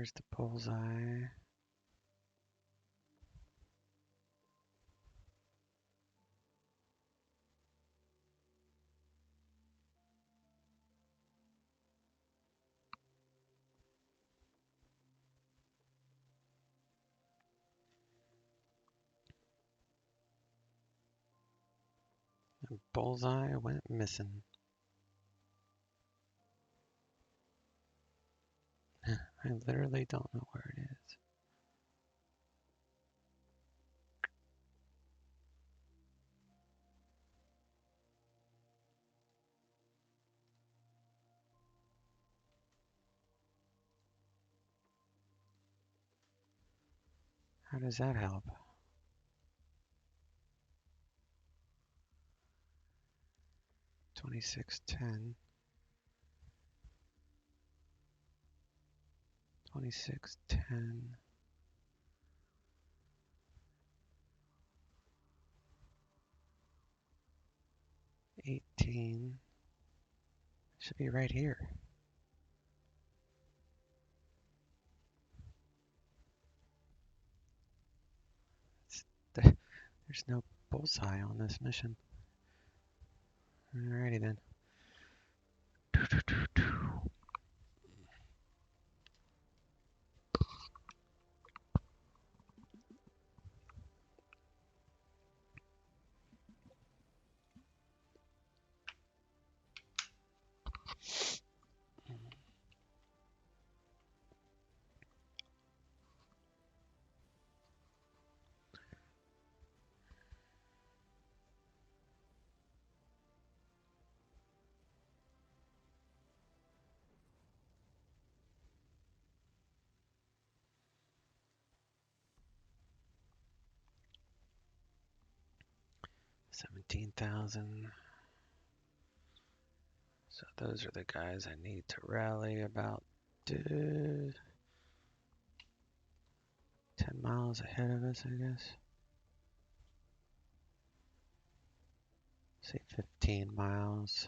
There's the bullseye. And bullseye went missing. I literally don't know where it is. How does that help? $26.10. $26.10. 18. Should be right here. There's no bullseye on this mission. Alrighty then. $17,000. So those are the guys I need to rally about 10 miles ahead of us, I guess. Say 15 miles.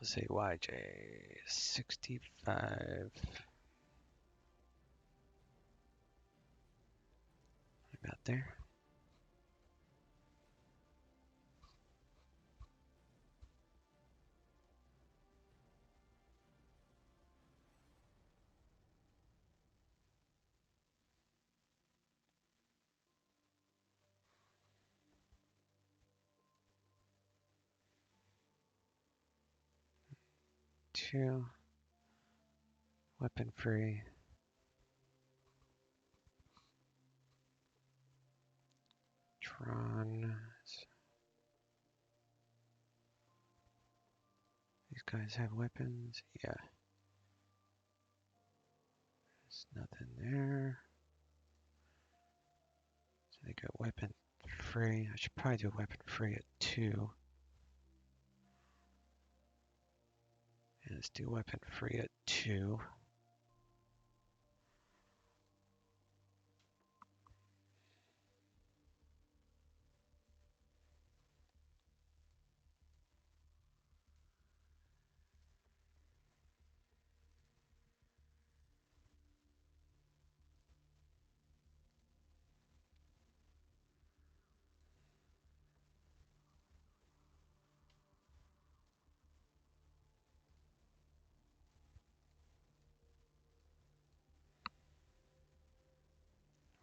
Let's say YJ 65. About there. Two. Weapon free. Tron. These guys have weapons. Yeah. There's nothing there. So they got weapon free. I should probably do weapon free at 2. And let's do weapon free at 2.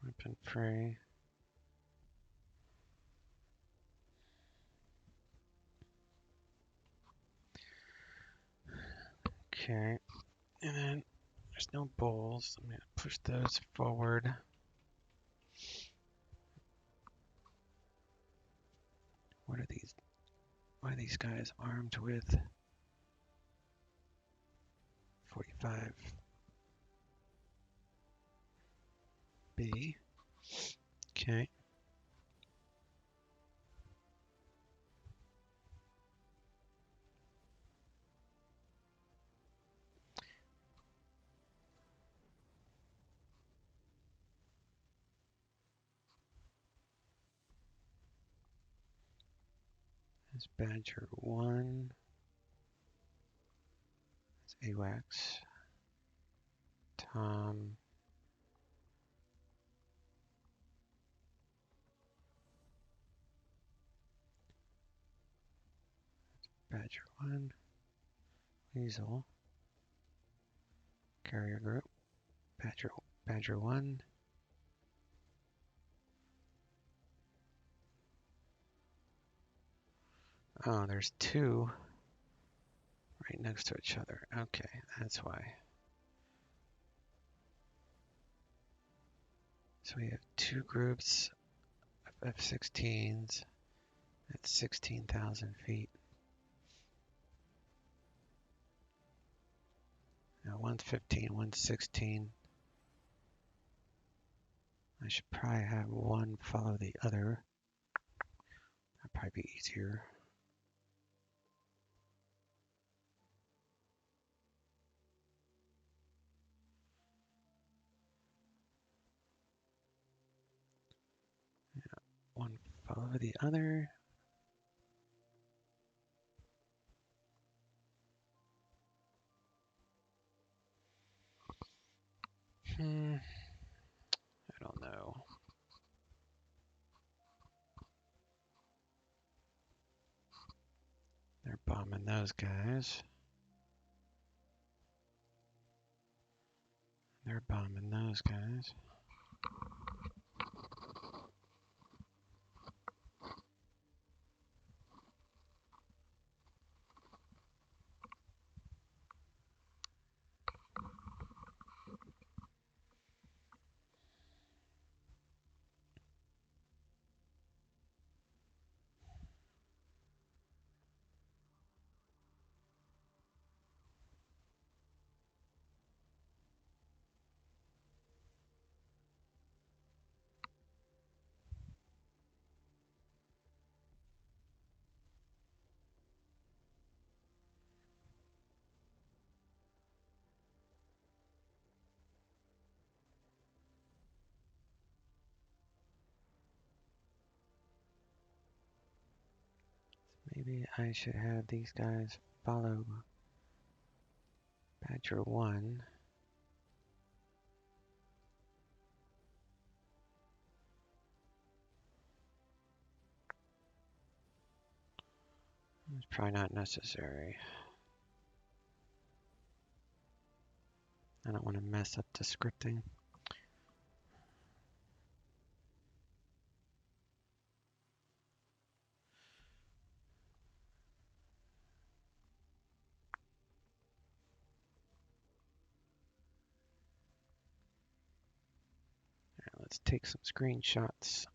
Weapon free. Okay. And then there's no bowls. I'm going to push those forward. What are these guys armed with? 45 B. Okay. There's Badger 1. That's AWACS. Tom. Badger 1. Weasel. Carrier group. Badger 1. Oh, there's two right next to each other. Okay, that's why. So we have two groups of F-16s at 16,000 feet. Now one's 15, one's 16. I should probably have one follow the other. That'd probably be easier. Yeah, one follow the other. I don't know. They're bombing those guys. They're bombing those guys. Maybe I should have these guys follow Badger 1. It's probably not necessary. I don't want to mess up the scripting. Right, let's take some screenshots.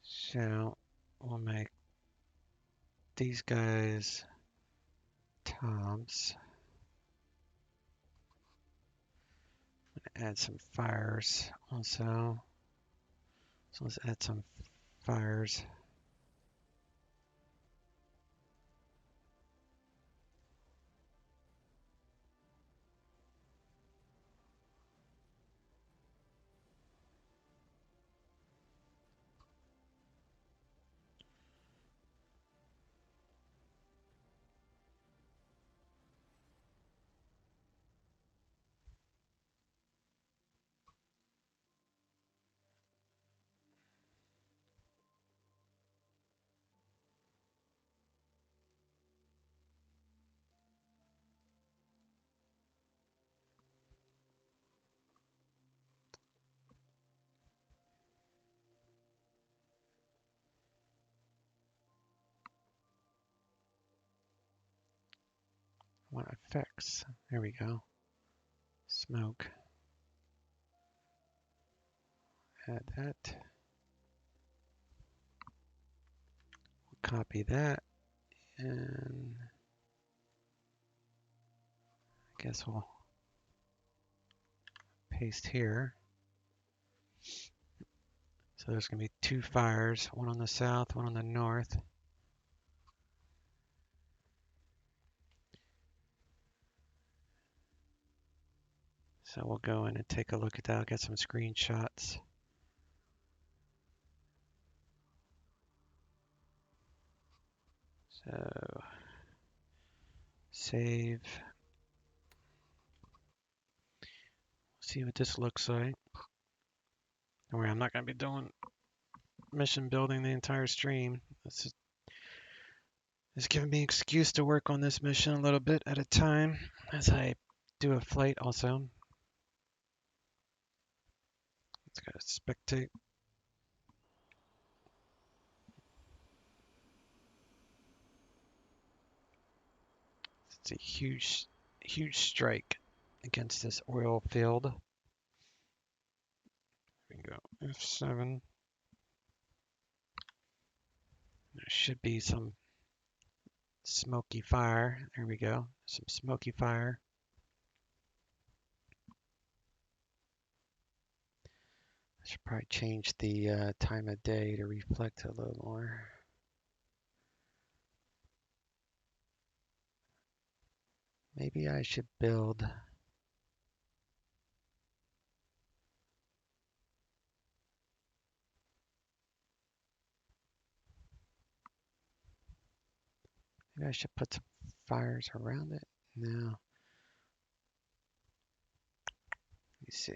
So we'll make these guys Toms. Add some fires also. So let's add some fires. Want effects. There we go. Smoke. Add that. We'll copy that. And I guess we'll paste here. So there's going to be two fires, one on the south, one on the north. So we'll go in and take a look at that. I'll get some screenshots. So save. See what this looks like. Don't worry, I'm not going to be doing mission building the entire stream. This is giving me an excuse to work on this mission a little bit at a time as I do a flight also. Let's go to spectate. It's a huge strike against this oil field. We can go F7. There should be some smoky fire. There we go. Some smoky fire. I should probably change the time of day to reflect a little more. Maybe I should build. Maybe I should put some fires around it. No. Let me see.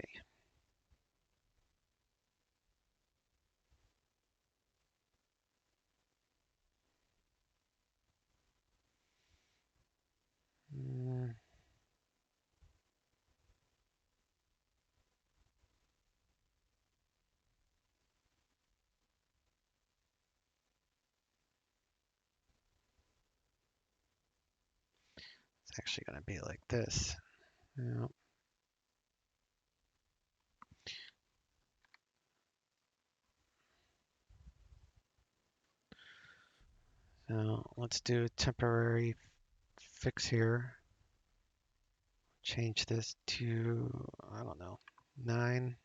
It's actually going to be like this. Yeah. So let's do a temporary fix here. Change this to, I don't know, 9.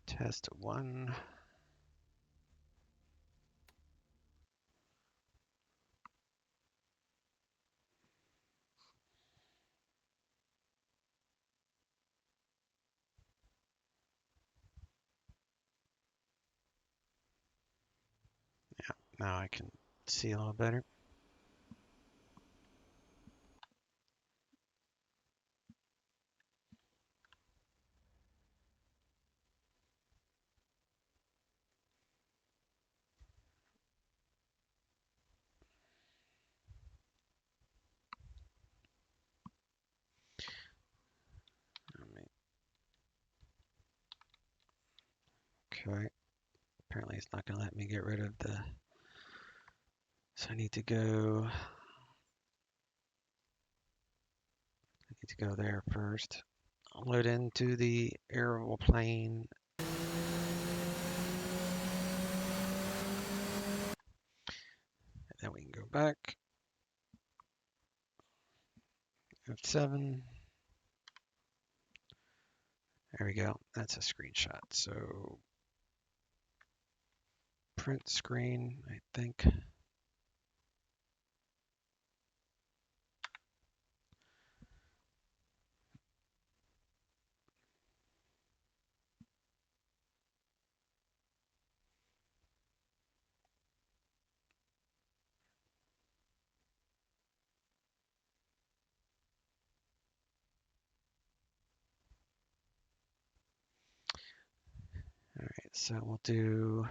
Test 1. Yeah, now I can see a little better. Okay. Apparently it's not going to let me get rid of the... So I need to go there first. I'll load into the aeroplane. And then we can go back. F7. There we go. That's a screenshot. So print screen, I think. All right, so we'll do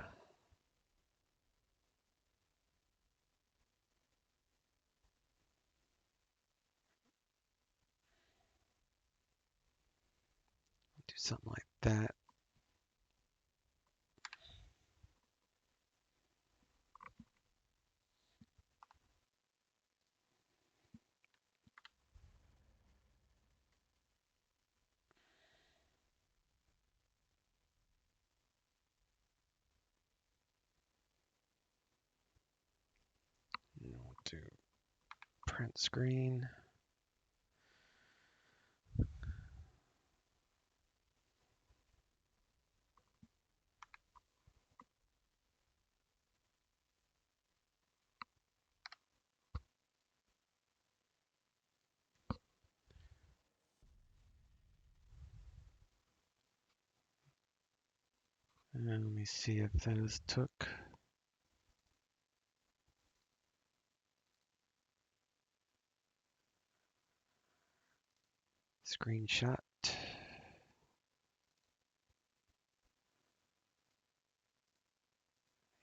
something like that. And we'll do print screen. Let me see if those took. Screenshot.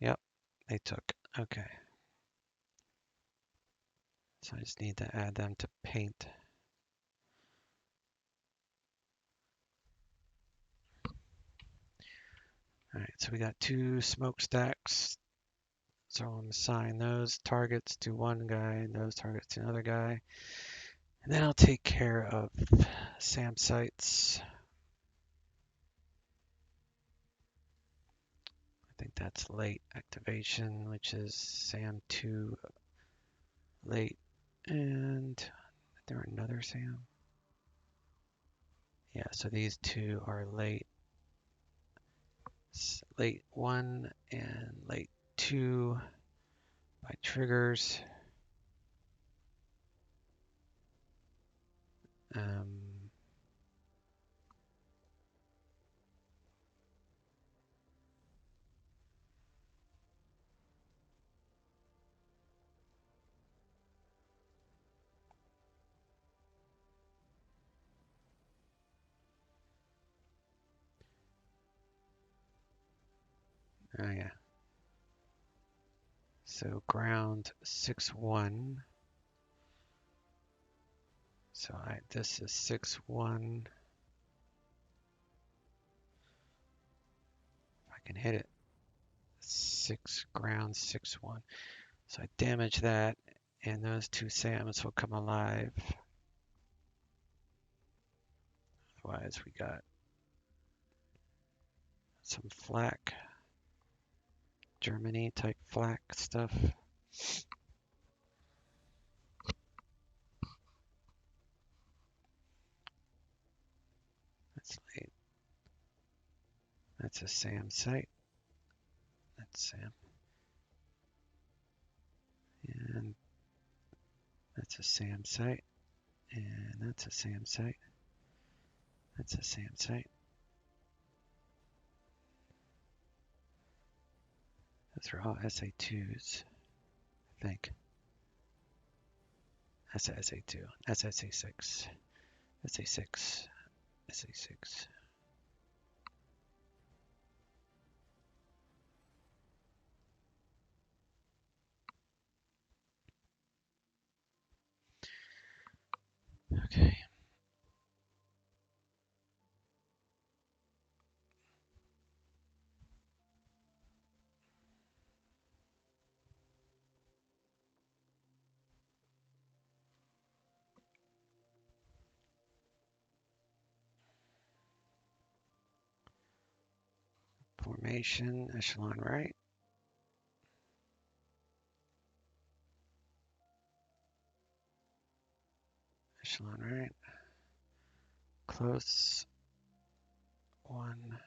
Yep, they took. Okay. So I just need to add them to paint. All right, so we got 2 smokestacks. So I'm gonna assign those targets to one guy and those targets to another guy. And then I'll take care of SAM sites. I think that's late activation, which is SAM2 late. And is there another SAM? Yeah, so these 2 are late. Late 1 and late 2 by triggers. Oh yeah. So ground 6-1. So this is 6-1. If I can hit it. 6 ground 6-1. So I damage that, and those 2 SAMs will come alive. Otherwise, we got some flak, Germany type flak stuff. That's late. That's a SAM site. That's SAM. And that's a SAM site. And that's a SAM site. That's a SAM site. Those are all SA2s, I think. That's a SA2. That's SA6. SA6. SA6. Okay. Formation, echelon right. Echelon right. Close. 1.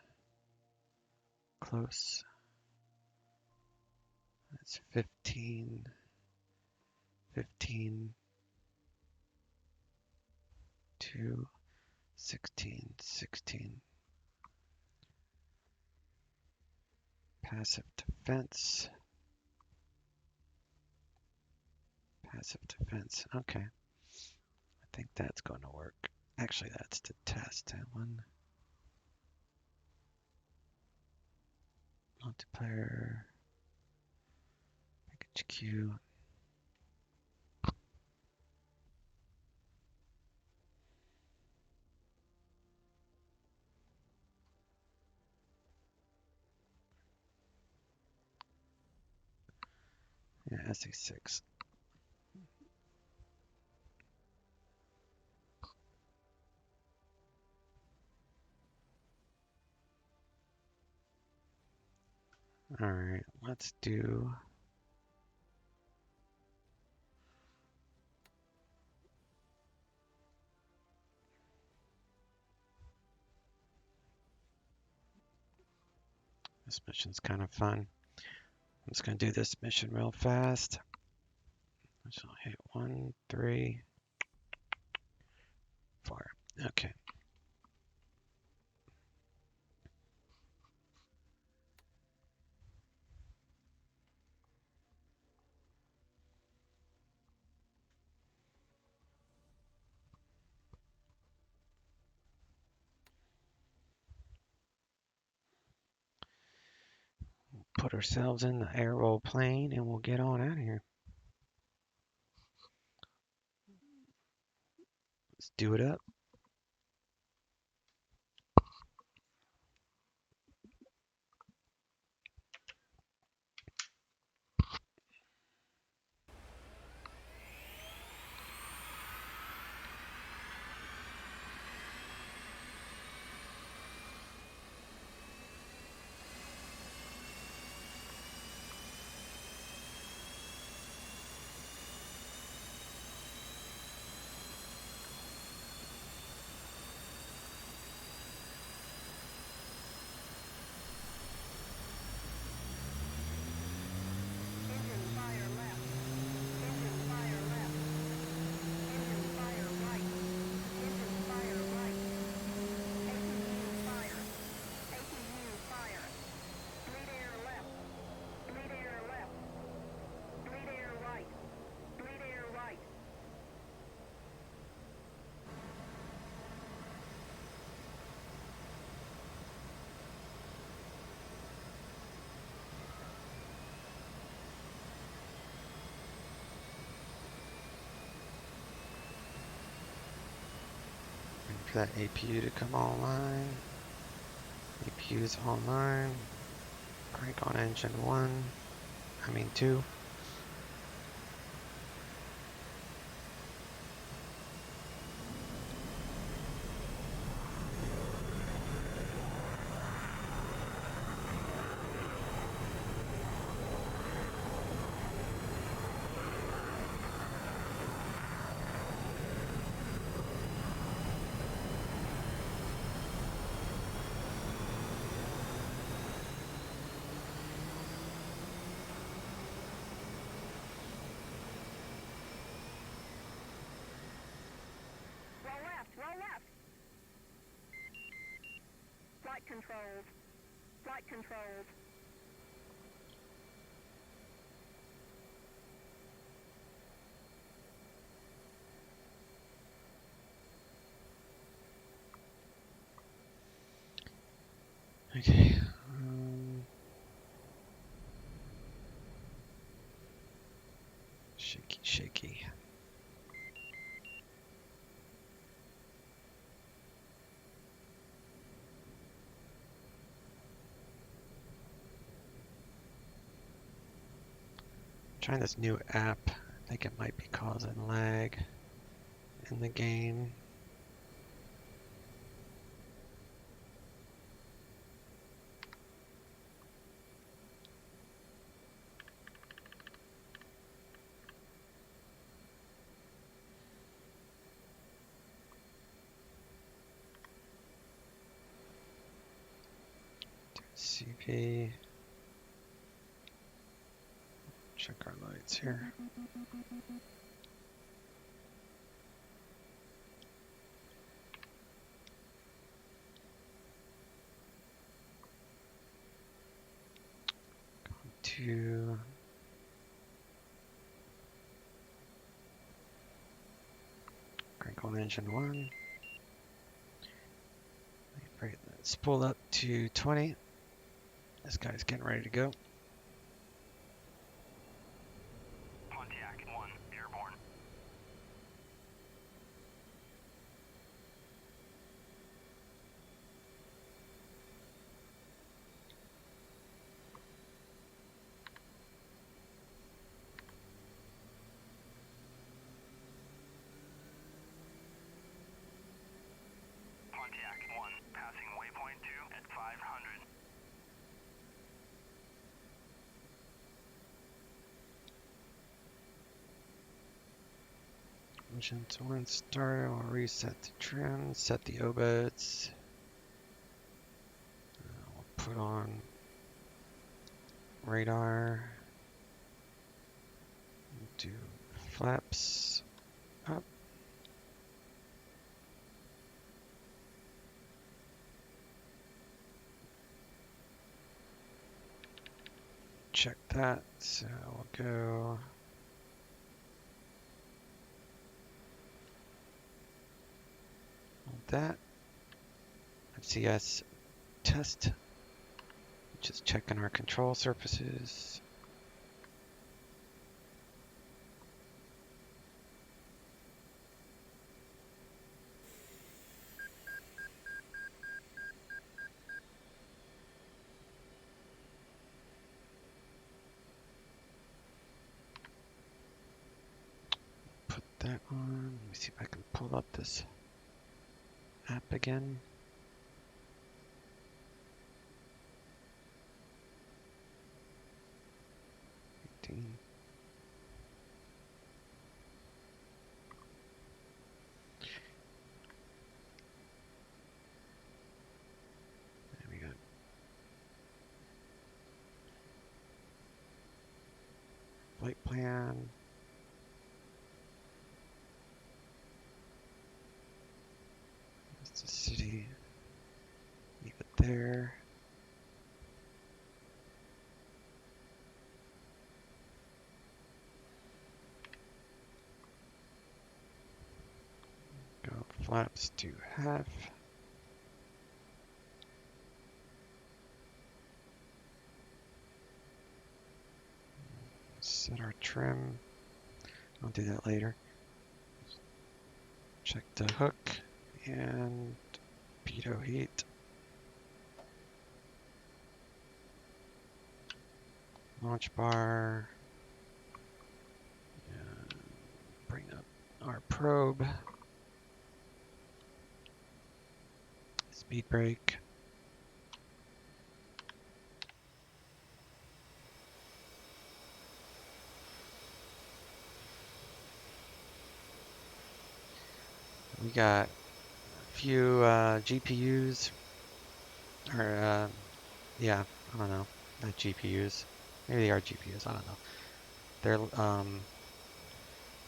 Close. That's 15. 15. 2. 16. 16. Passive defense. Passive defense. Okay. I think that's going to work. Actually, that's to test that one. Multiplier. Package Q. Yeah, SA6. All right, let's do this mission's kind of fun. I'm just going to do this mission real fast. So I'll hit 1, 3, 4. Okay. put ourselves in the air roll plane and we'll get on out of here. Let's do it up. For that APU to come online. APU is online. Crank on engine 2. Flight controls. Flight controls. Okay. Shaky, shaky. Trying this new app. I think it might be causing lag in the game. CP. Check our lights here. To crank on engine 1. Let's pull up to 20. This guy's getting ready to go. Pontiac 1, airborne. Pontiac 1, passing waypoint 2 at 500. Engine 1 started. I'll reset the trim, set the obeds. We'll put on radar. Do flaps up. Check that. So we'll go. That FCS test Just checking our control surfaces. Put that on. Let me see if I can pull up this app again. There we go. Flight plan. That's the city. Leave it there. Go flaps to half. Set our trim. I'll do that later. Check the hook and pitot heat. Launch bar. And bring up our probe. Speed brake. We got a few GPUs, or yeah, I don't know, not GPUs. Maybe they are GPUs. I don't know. They're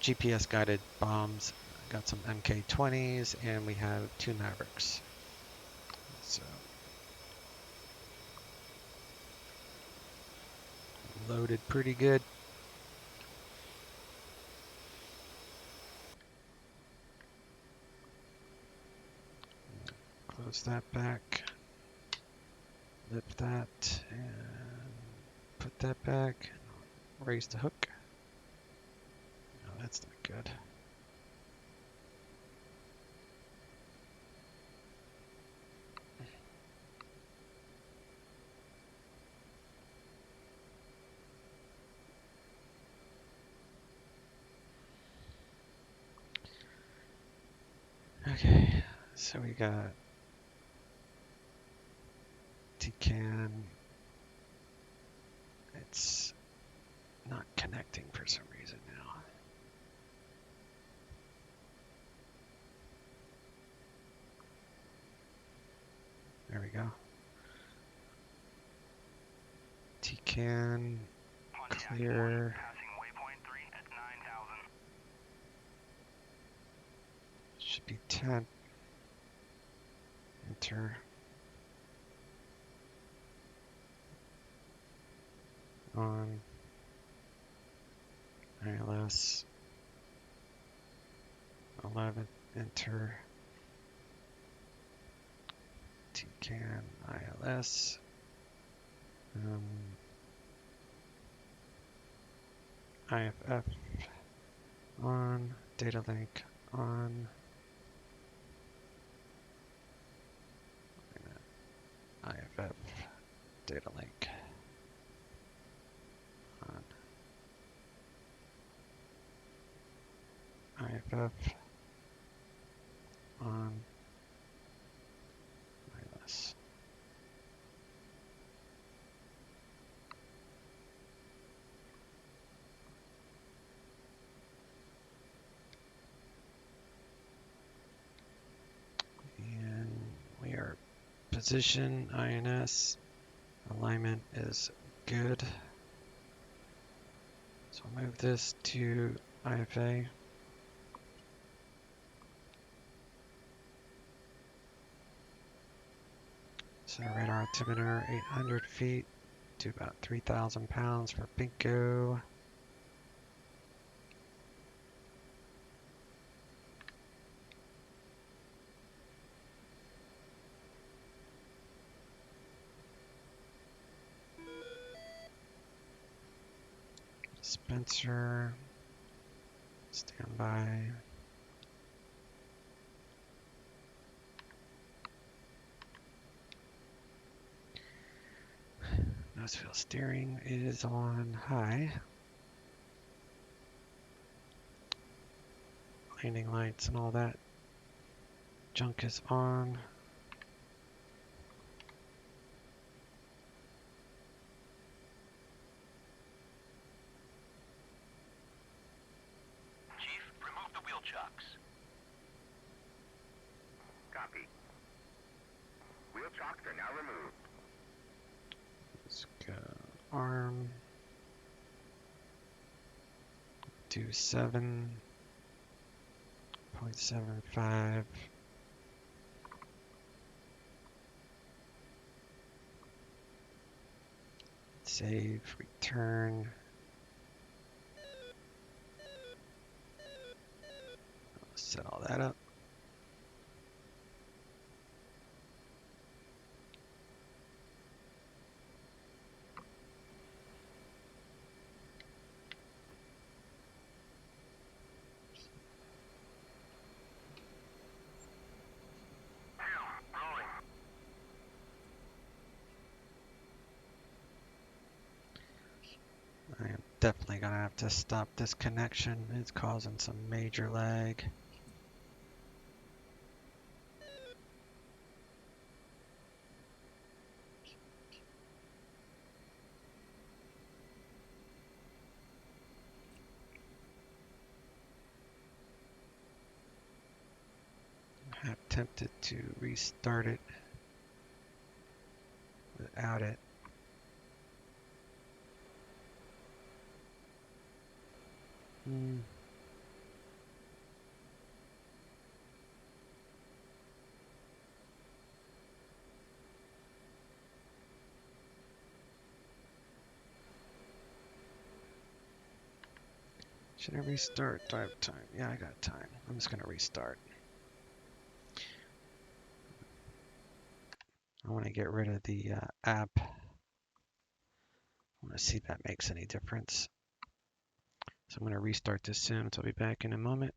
GPS guided bombs. Got some MK20s, and we have 2 Mavericks. So loaded pretty good. Close that back. Lift that and put that back. Raise the hook. No, that's not good. Okay, so we got TCAN. It's not connecting for some reason now. There we go. TCAN, clear. Passing waypoint 3 at 9,000. Should be 10. Enter. On. ILS. 11. Enter. TCAN ILS. IFF on. Data link on. IFF data link on. IFF on. ILS. And we are position INS. Alignment is good. So I'll move this to IFA. So radar altimeter 800 feet to about 3,000 pounds for Bingo. Dispenser. Stand by. Nose wheel steering is on high. Landing lights and all that junk is on. Chief, remove the wheel chocks. Copy. Wheel chocks are now removed. Let's go arm. Do 7.75. Save, return. Set all that up. Rolling. I am definitely gonna have to stop this connection. It's causing some major lag. I have attempted to restart it without it. Should I restart? Do I have time? Yeah, I got time. I'm just gonna restart. I want to get rid of the app. I want to see if that makes any difference. So I'm going to restart this soon. So I'll be back in a moment.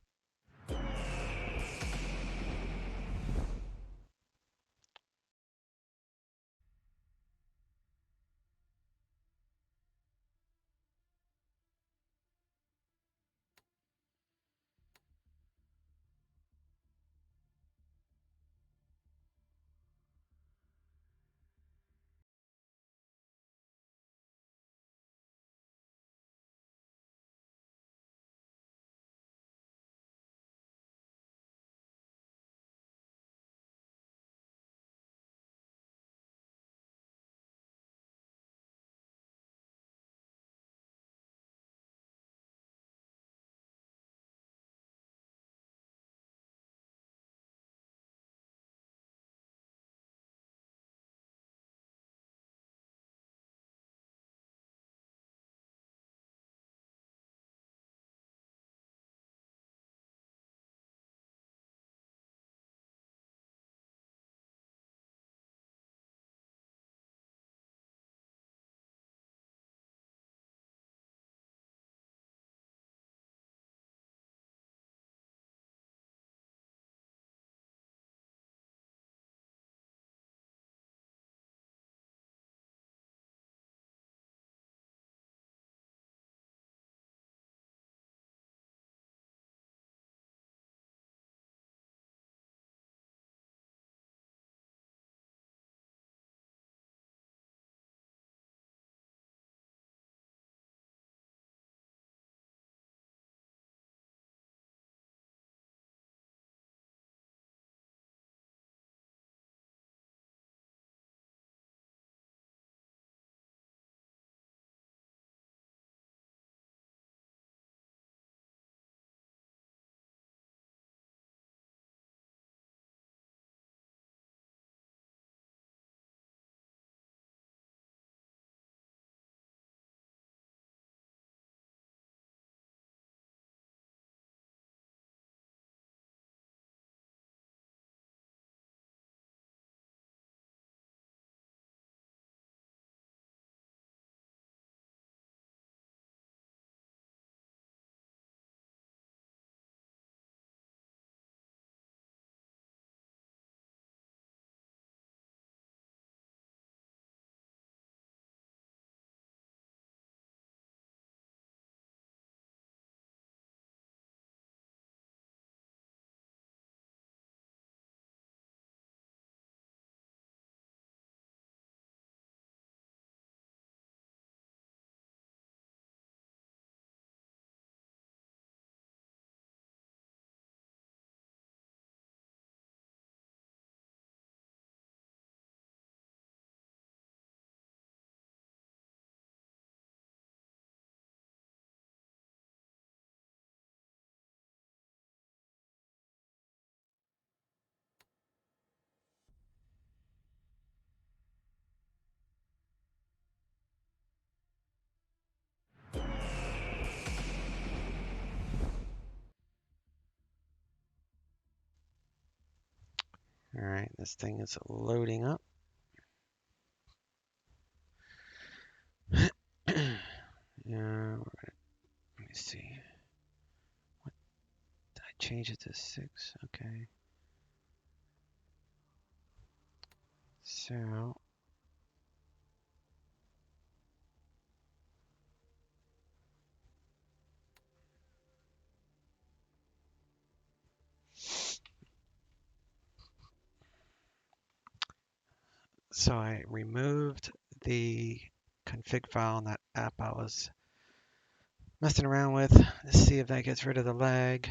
All right, this thing is loading up. Yeah, let me see. What did I change it to 6? Okay. So I removed the config file in that app I was messing around with to see if that gets rid of the lag.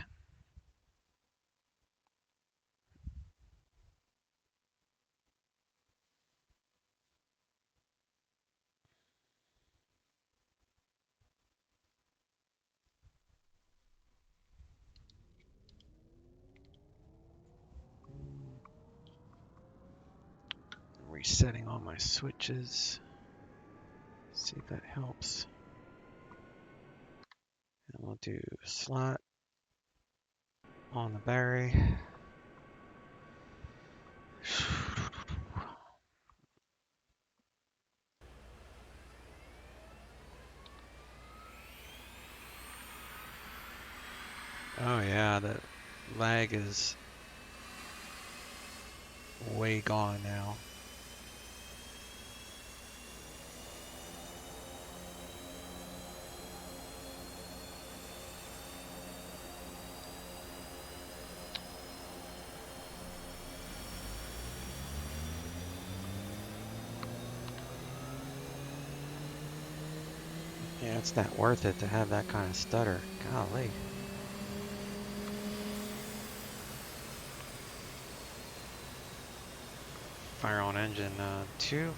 Resetting all my switches. See if that helps. And we'll do slot on the battery. Oh yeah, the lag is way gone now. Yeah, it's not worth it to have that kind of stutter. Golly. Fire on engine 2.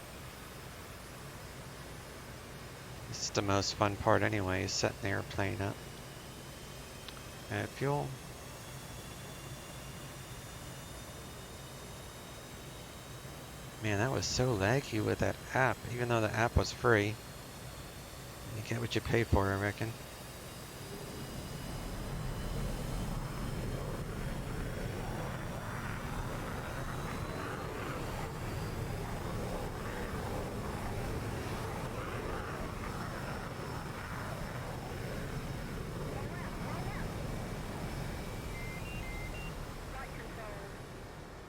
This is the most fun part anyway, is setting the airplane up. Add fuel. Man, that was so laggy with that app, even though the app was free. You get what you pay for, I reckon.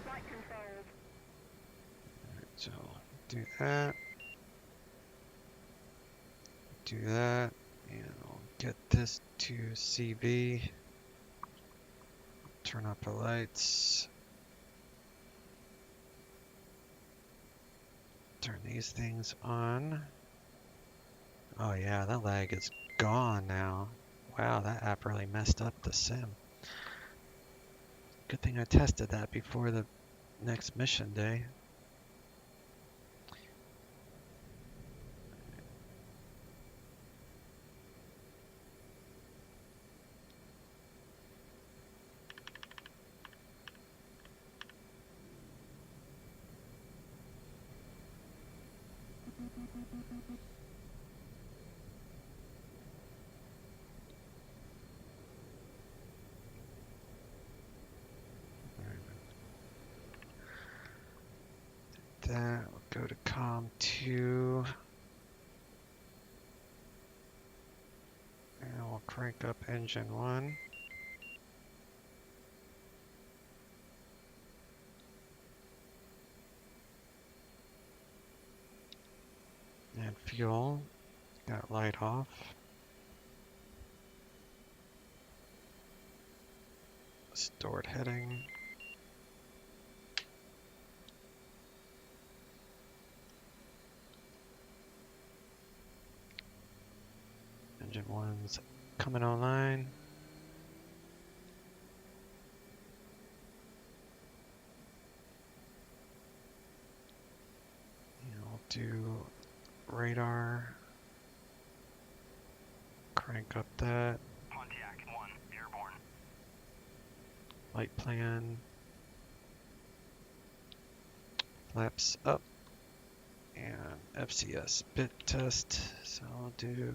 Flight controls. So, do that. Do that. And I'll get this to CV. Turn off the lights. Turn these things on. Oh yeah, that lag is gone now. Wow, that app really messed up the sim. Good thing I tested that before the next mission day. That, we'll go to COM 2. And we'll crank up engine 1. And fuel. Got light off. Stored heading. Engine 1's coming online. And we'll do radar. Crank up that. Pontiac 1, airborne. Light plan. Flaps up. And FCS bit test. So I'll do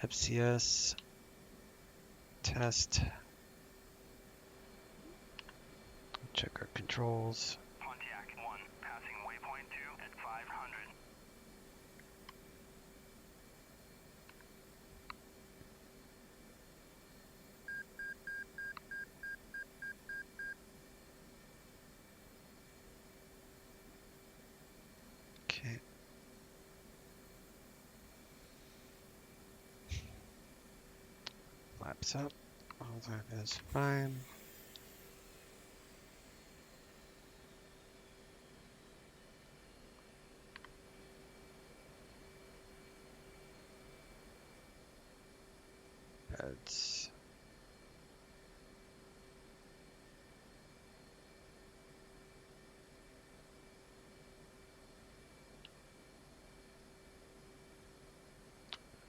FCS test. Check our controls. Pontiac 1, passing waypoint 2 at 500. Okay. Flaps up. All that is fine. Beds.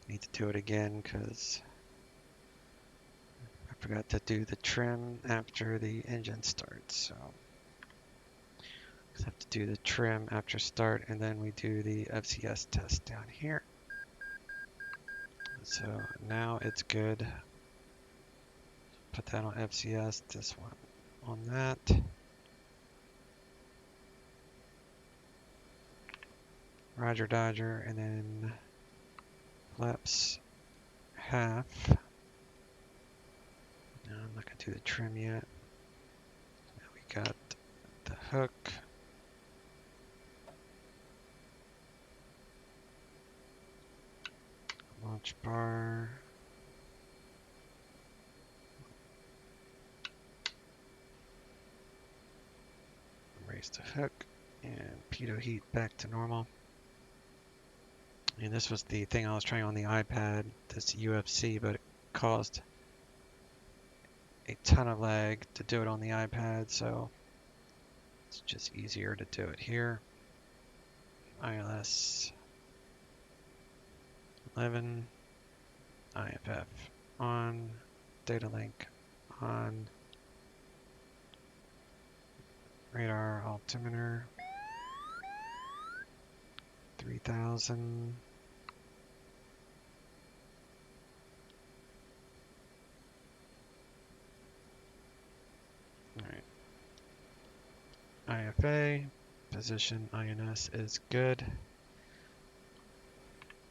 Need to do it again because I forgot to do the trim after the engine starts. So I have to do the trim after start, and then we do the FCS test down here. So now it's good. Put that on FCS, this one on that. Roger Dodger, and then flaps half. No, I'm not going to do the trim yet. Now we got the hook. Launch bar. Raise the hook and pitot heat back to normal. And this was the thing I was trying on the iPad, this UFC, but it caused a ton of lag to do it on the iPad, so it's just easier to do it here. ILS 11, IFF on, data link on, radar altimeter 3000. Alright. IFA, position INS is good.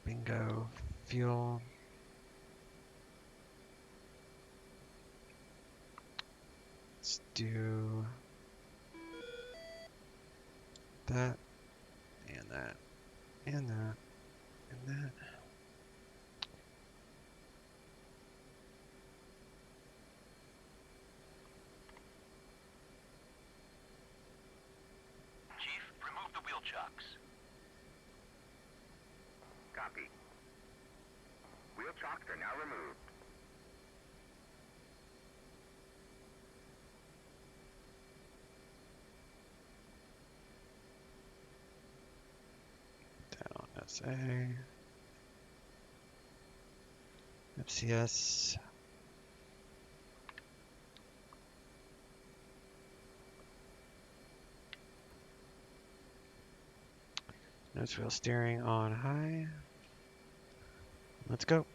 Bingo, fuel. Let's do that, and that, and that, and that. Chief, remove the wheel chocks. Copy. Wheel chocks are now removed. That on SA. FCS. Nose wheel steering on high. Let's go.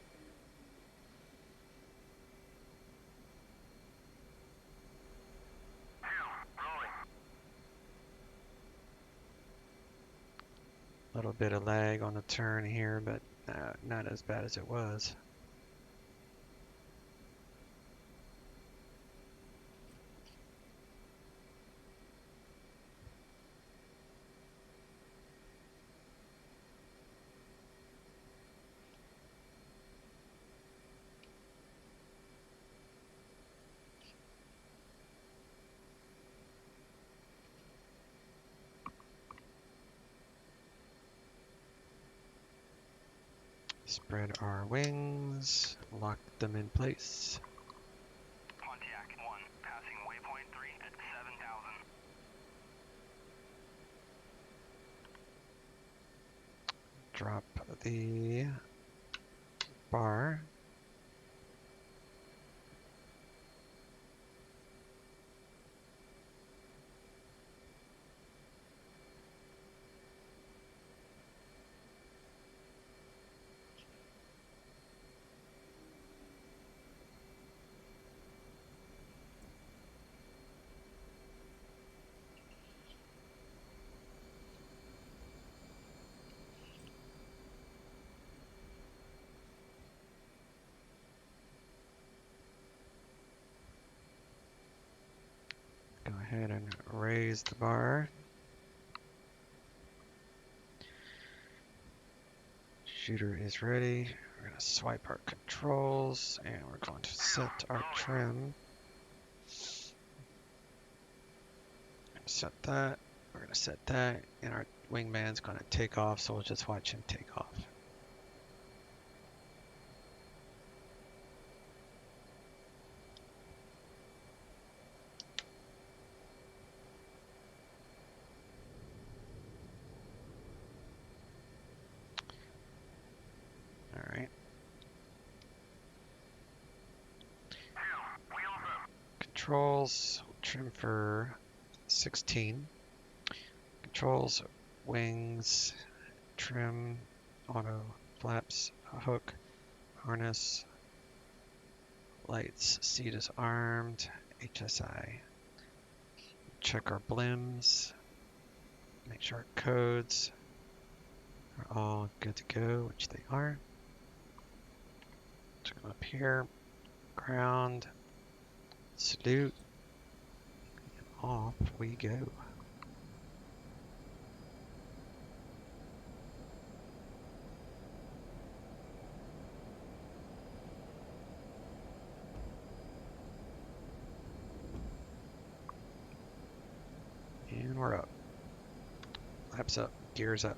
A little bit of lag on the turn here, but not as bad as it was. Spread our wings, lock them in place. Pontiac 1, passing waypoint 3 at 7,000. Drop the bar. ahead and raise the bar. Shooter is ready. We're going to swipe our controls and we're going to set our trim. Set that. We're going to set that, and our wingman's going to take off, so we'll just watch him take off. All right. Controls, trim for 16. Controls, wings, trim, auto, flaps, hook, harness, lights, seat is armed, HSI. Check our blims, make sure our codes are all good to go, which they are. So come up here, ground, salute, and off we go. And we're up. Laps up, gears up.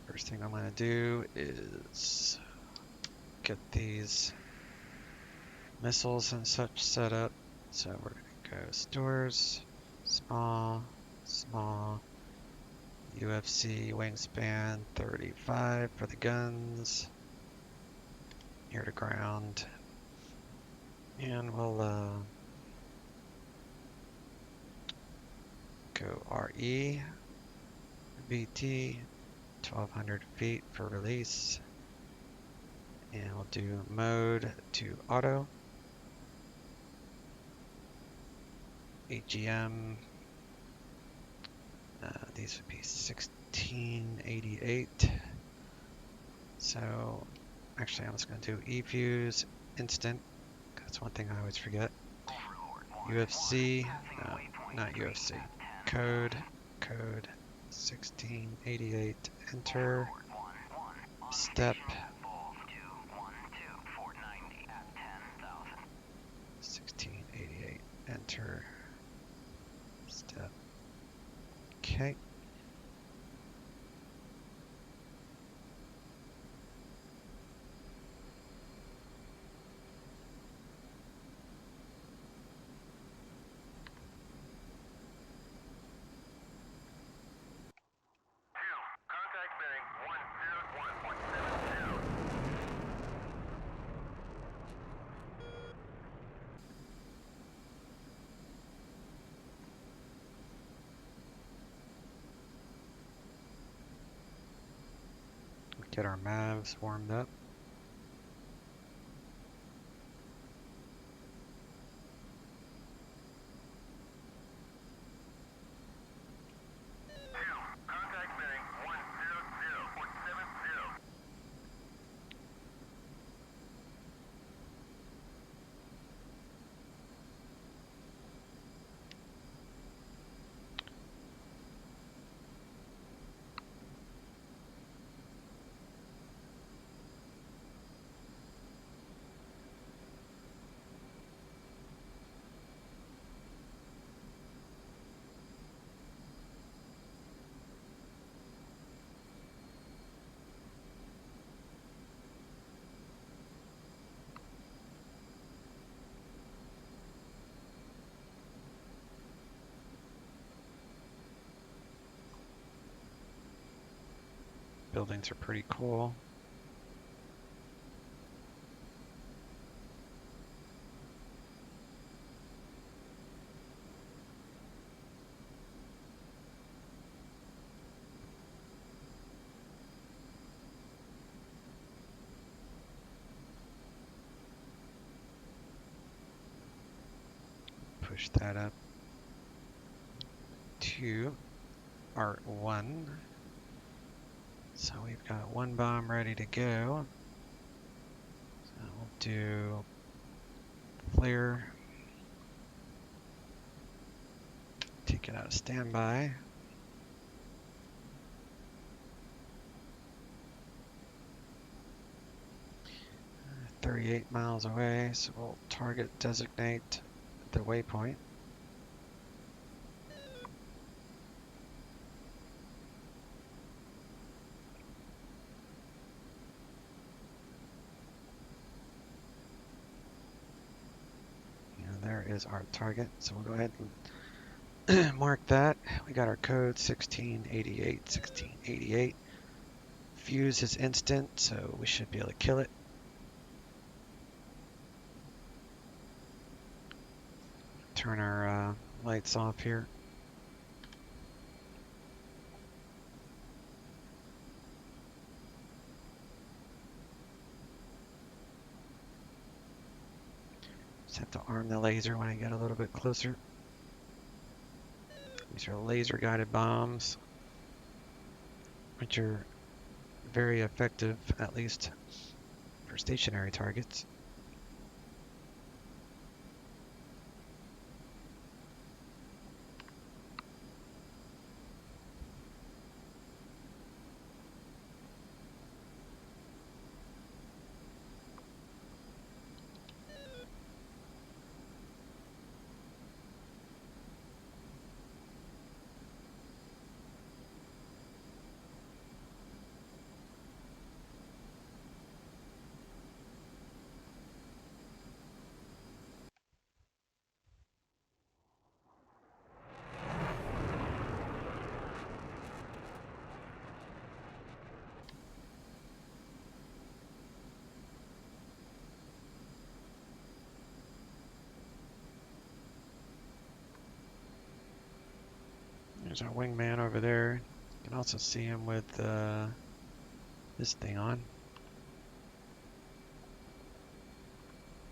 First thing I'm going to do is get these missiles and such set up. So we're going to go stores, small, small, UFC wingspan 35 for the guns, air to ground, and we'll go RE, VT, 1200 feet for release, and we'll do mode to auto, AGM, these would be 1688, so actually I'm just going to do eFuse instant, that's one thing I always forget, UFC, no, not UFC, code 1688, enter, step, 1688, enter, step, okay. Get our mavs warmed up. Buildings are pretty cool. push that up to Art 1. So we've got one bomb ready to go. So we'll do flare, take it out of standby. 38 miles away, so we'll target designate the waypoint. And there is our target, so we'll go ahead and mark that. We got our code 1688, 1688. Fuse is instant, so we should be able to kill it. Turn our lights off here. Just have to arm the laser when I get a little bit closer. These are laser guided bombs, which are very effective, at least for stationary targets. There's our wingman over there. You can also see him with this thing on.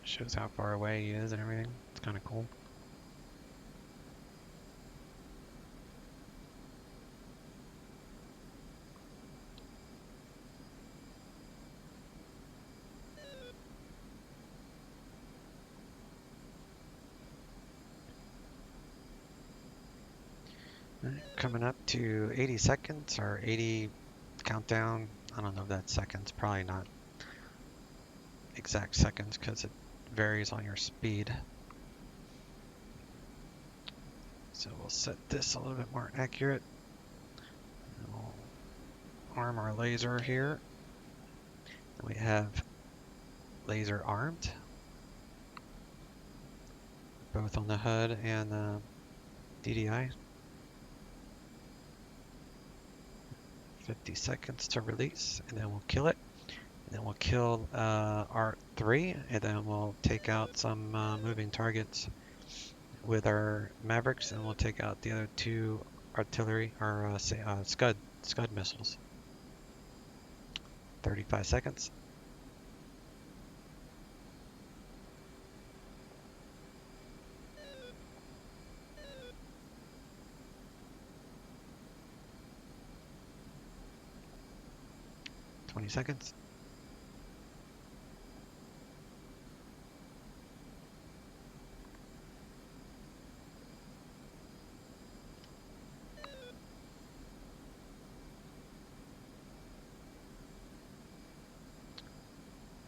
Shows how far away he is and everything. It's kind of cool. Coming up to 80 seconds or 80 countdown. I don't know if that's seconds, probably not exact seconds because it varies on your speed. So we'll set this a little bit more accurate. And we'll arm our laser here. We have laser armed, both on the HUD and the DDI. 50 seconds to release, and then we'll kill it. And then we'll kill Art 3, and then we'll take out some moving targets with our Mavericks, and we'll take out the other two artillery or SCUD missiles. 35 seconds. Seconds.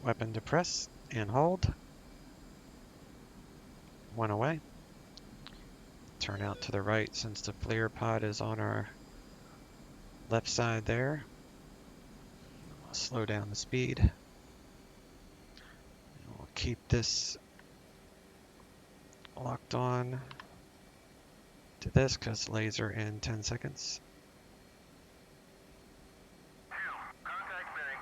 Weapon to press and hold. One away. Turn out to the right since the flare pod is on our left side there. Slow down the speed. And we'll keep this locked on to this because laser in 10 seconds. Contact bearing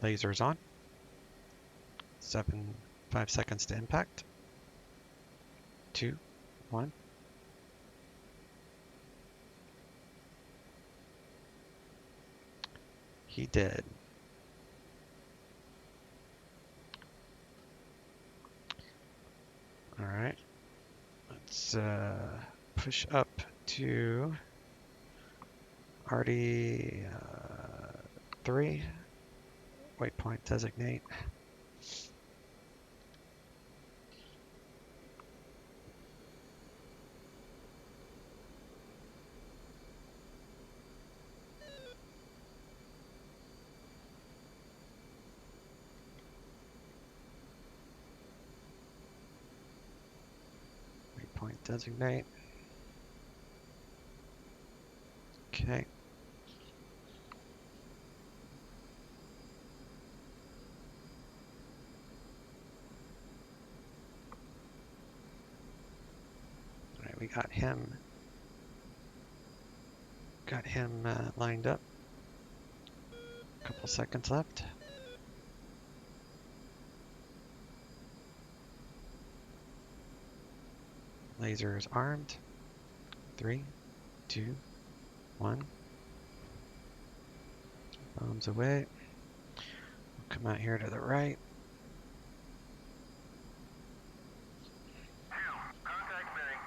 07842. Lasers on. 5 seconds to impact. 2, 1. He did. All right. Let's push up to RD 3. Waypoint designate. Waypoint designate. Okay. All right, we got him. Got him lined up. Couple seconds left. Laser is armed. 3, 2, 1. Bombs away. We'll come out here to the right. Contact bearing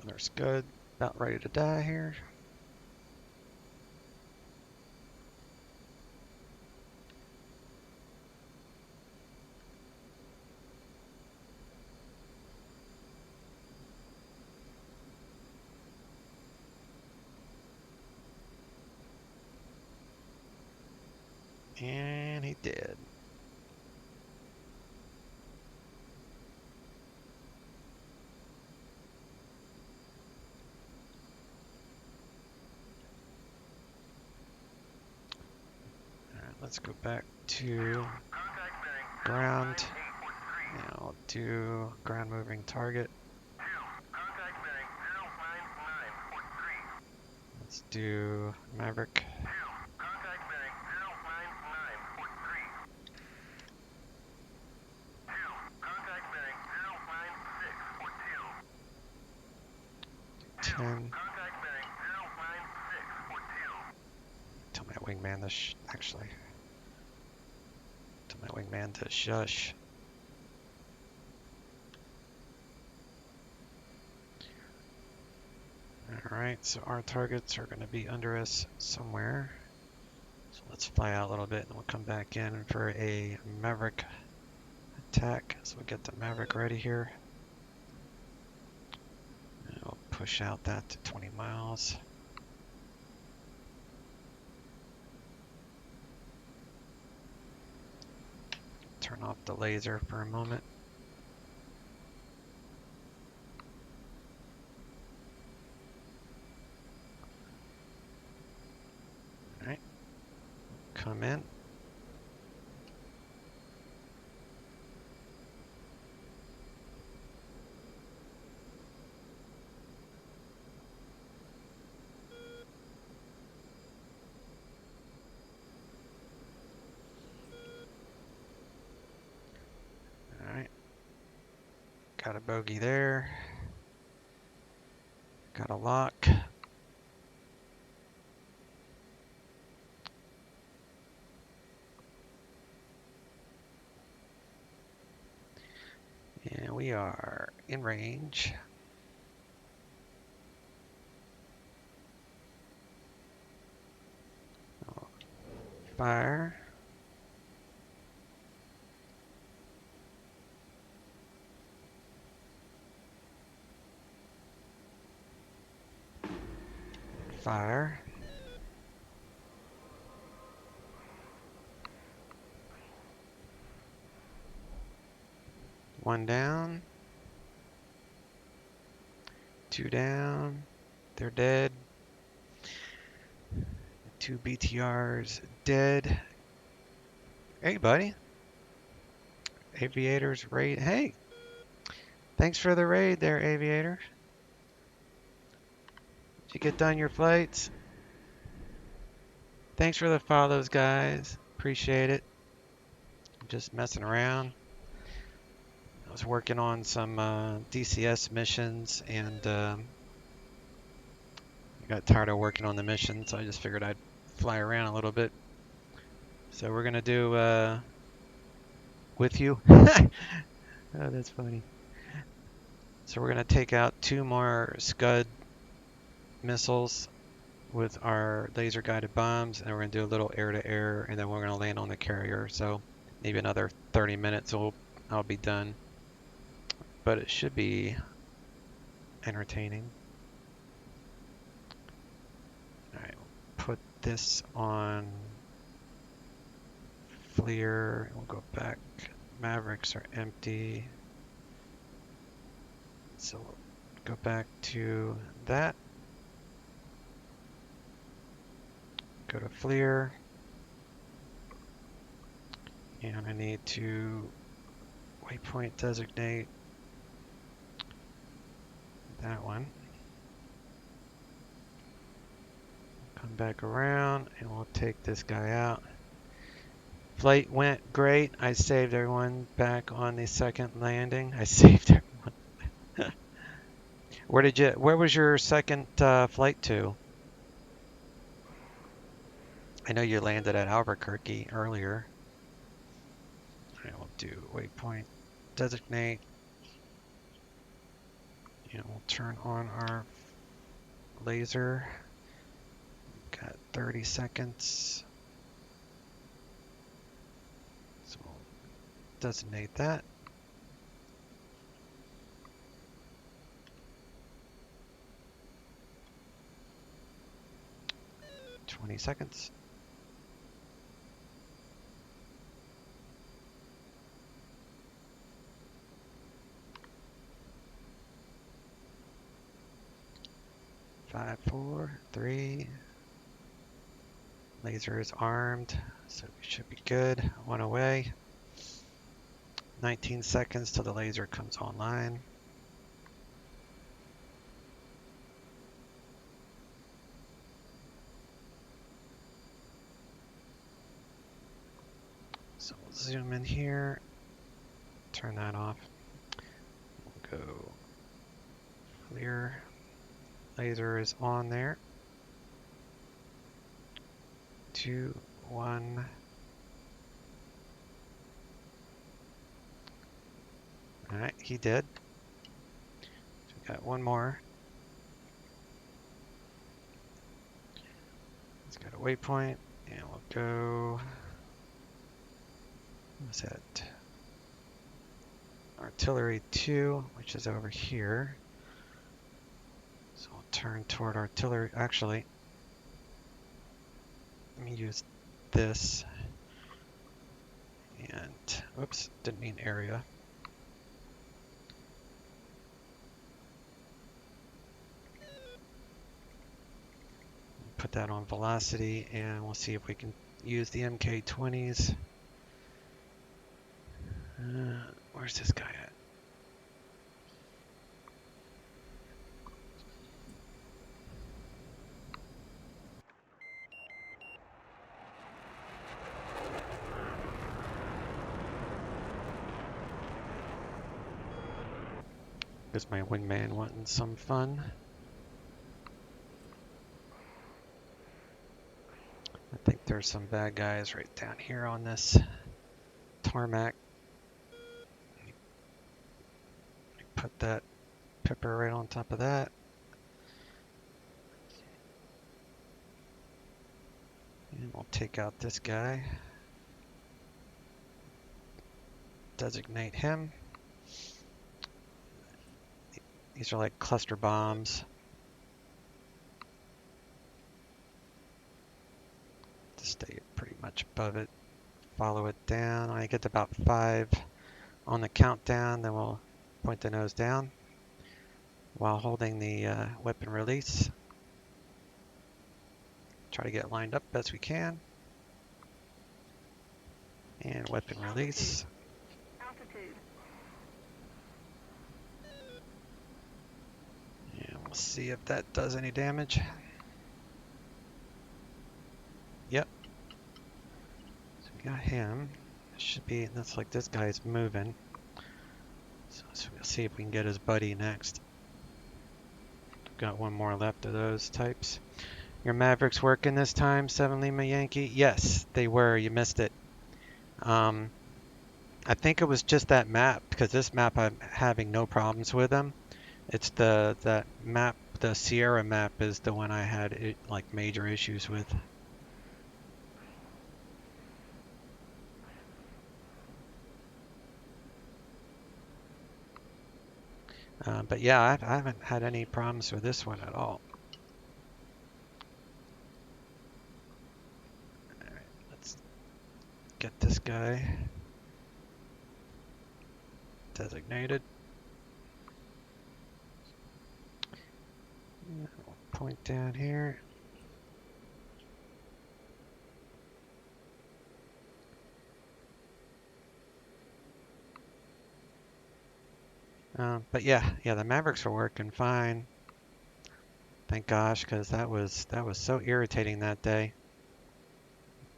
075.3. Another SCUD. About ready to die here. And he did. Alright, let's go back to Contact bearing ground. 098.3. Now I'll do ground moving target. Contact bearing 099.3. Let's do Maverick. Contact bearing 099.3. Contact bearing 096.2. 10. Contact bearing 096.2. Tell my wingman to actually. Tell my wingman to shush. Alright, so our targets are going to be under us somewhere. So let's fly out a little bit and we'll come back in for a Maverick attack. So we'll get the Maverick ready here. And we'll push out that to 20 miles. Turn off the laser for a moment. Alright, come in. Alright, got a bogey there. Got a lock. And we are in range. Fire. Fire. One down. Two down. They're dead. Two BTRs dead. Hey, buddy. Aviators raid. Hey, thanks for the raid there, Aviator. Did you get done your flights? Thanks for the follows, guys. Appreciate it. I'm just messing around. I was working on some DCS missions, and I got tired of working on the mission, so I just figured I'd fly around a little bit. So we're gonna do with you. Oh, that's funny. So we're gonna take out 2 more SCUD missiles with our laser guided bombs, and we're gonna do a little air to air, and then we're gonna land on the carrier. So maybe another 30 minutes, I'll be done. But it should be entertaining. All right, we'll put this on Fleer. We'll go back. Mavericks are empty. So we'll go back to that. Go to Fleer. And I need to waypoint designate that one. Come back around and we'll take this guy out. Flight went great. I saved everyone back on the second landing. I saved everyone. Where was your second flight to? I know you landed at Albuquerque earlier. I will do waypoint designate. And we'll turn on our laser. Got 30 seconds. So we'll designate that. $20 seconds. Five, four, three. Laser is armed, so we should be good. One away. 19 seconds till the laser comes online. So we'll zoom in here. Turn that off. We'll go clear. Laser is on there. 2, 1. Alright, he did. So we got one more. Let's go to waypoint, and we'll go. What's that? Artillery 2, which is over here. So we'll turn toward artillery. Actually, let me use this. And, oops, didn't mean area. Put that on velocity, and we'll see if we can use the MK20s. Where's this guy at? Is my wingman wanting some fun? I think there's some bad guys right down here on this tarmac. Put that pepper right on top of that. And we'll take out this guy. Designate him. These are like cluster bombs. To stay pretty much above it. Follow it down. When I get to about 5 on the countdown, then we'll point the nose down while holding the weapon release. Try to get lined up best we can. And weapon release. Altitude. And we'll see if that does any damage. Yep. So we got him. Should be, that's like this guy's moving. So we'll see if we can get his buddy next. Got one more left of those types. Your Mavericks working this time, 7 Lima Yankee? Yes, they were. You missed it. I think it was just that map, because this map I'm having no problems with them. It's that map, the Sierra map is the one I had like major issues with. But yeah, I haven't had any problems with this one at all. All right, let's get this guy designated. We'll point down here. But yeah, the Mavericks were working fine. Thank gosh, because that was so irritating that day.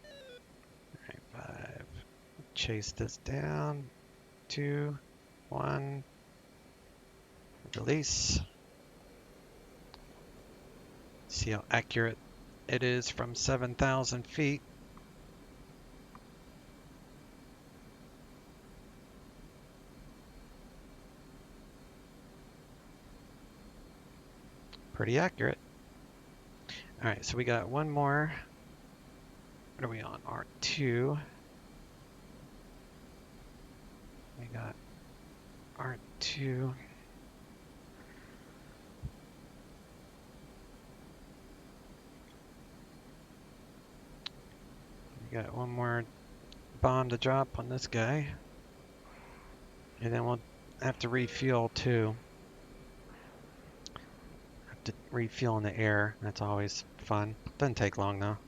All right, 5. Chase this down. 2, 1. Release. See how accurate it is from 7,000 feet. Pretty accurate. All right, so we got one more. What are we on? R2. We got R2. We got one more bomb to drop on this guy. And then we'll have to refuel too. Have to refuel in the air. That's always fun. Doesn't take long though.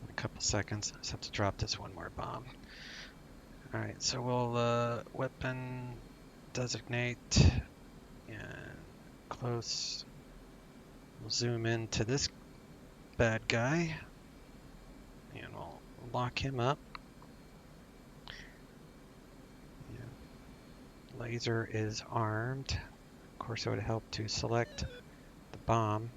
A couple seconds. Just have to drop this one more bomb. Alright, so we'll weapon designate and close. We'll zoom into this bad guy and we'll lock him up. Yeah. Laser is armed. Of course, it would help to select the bomb.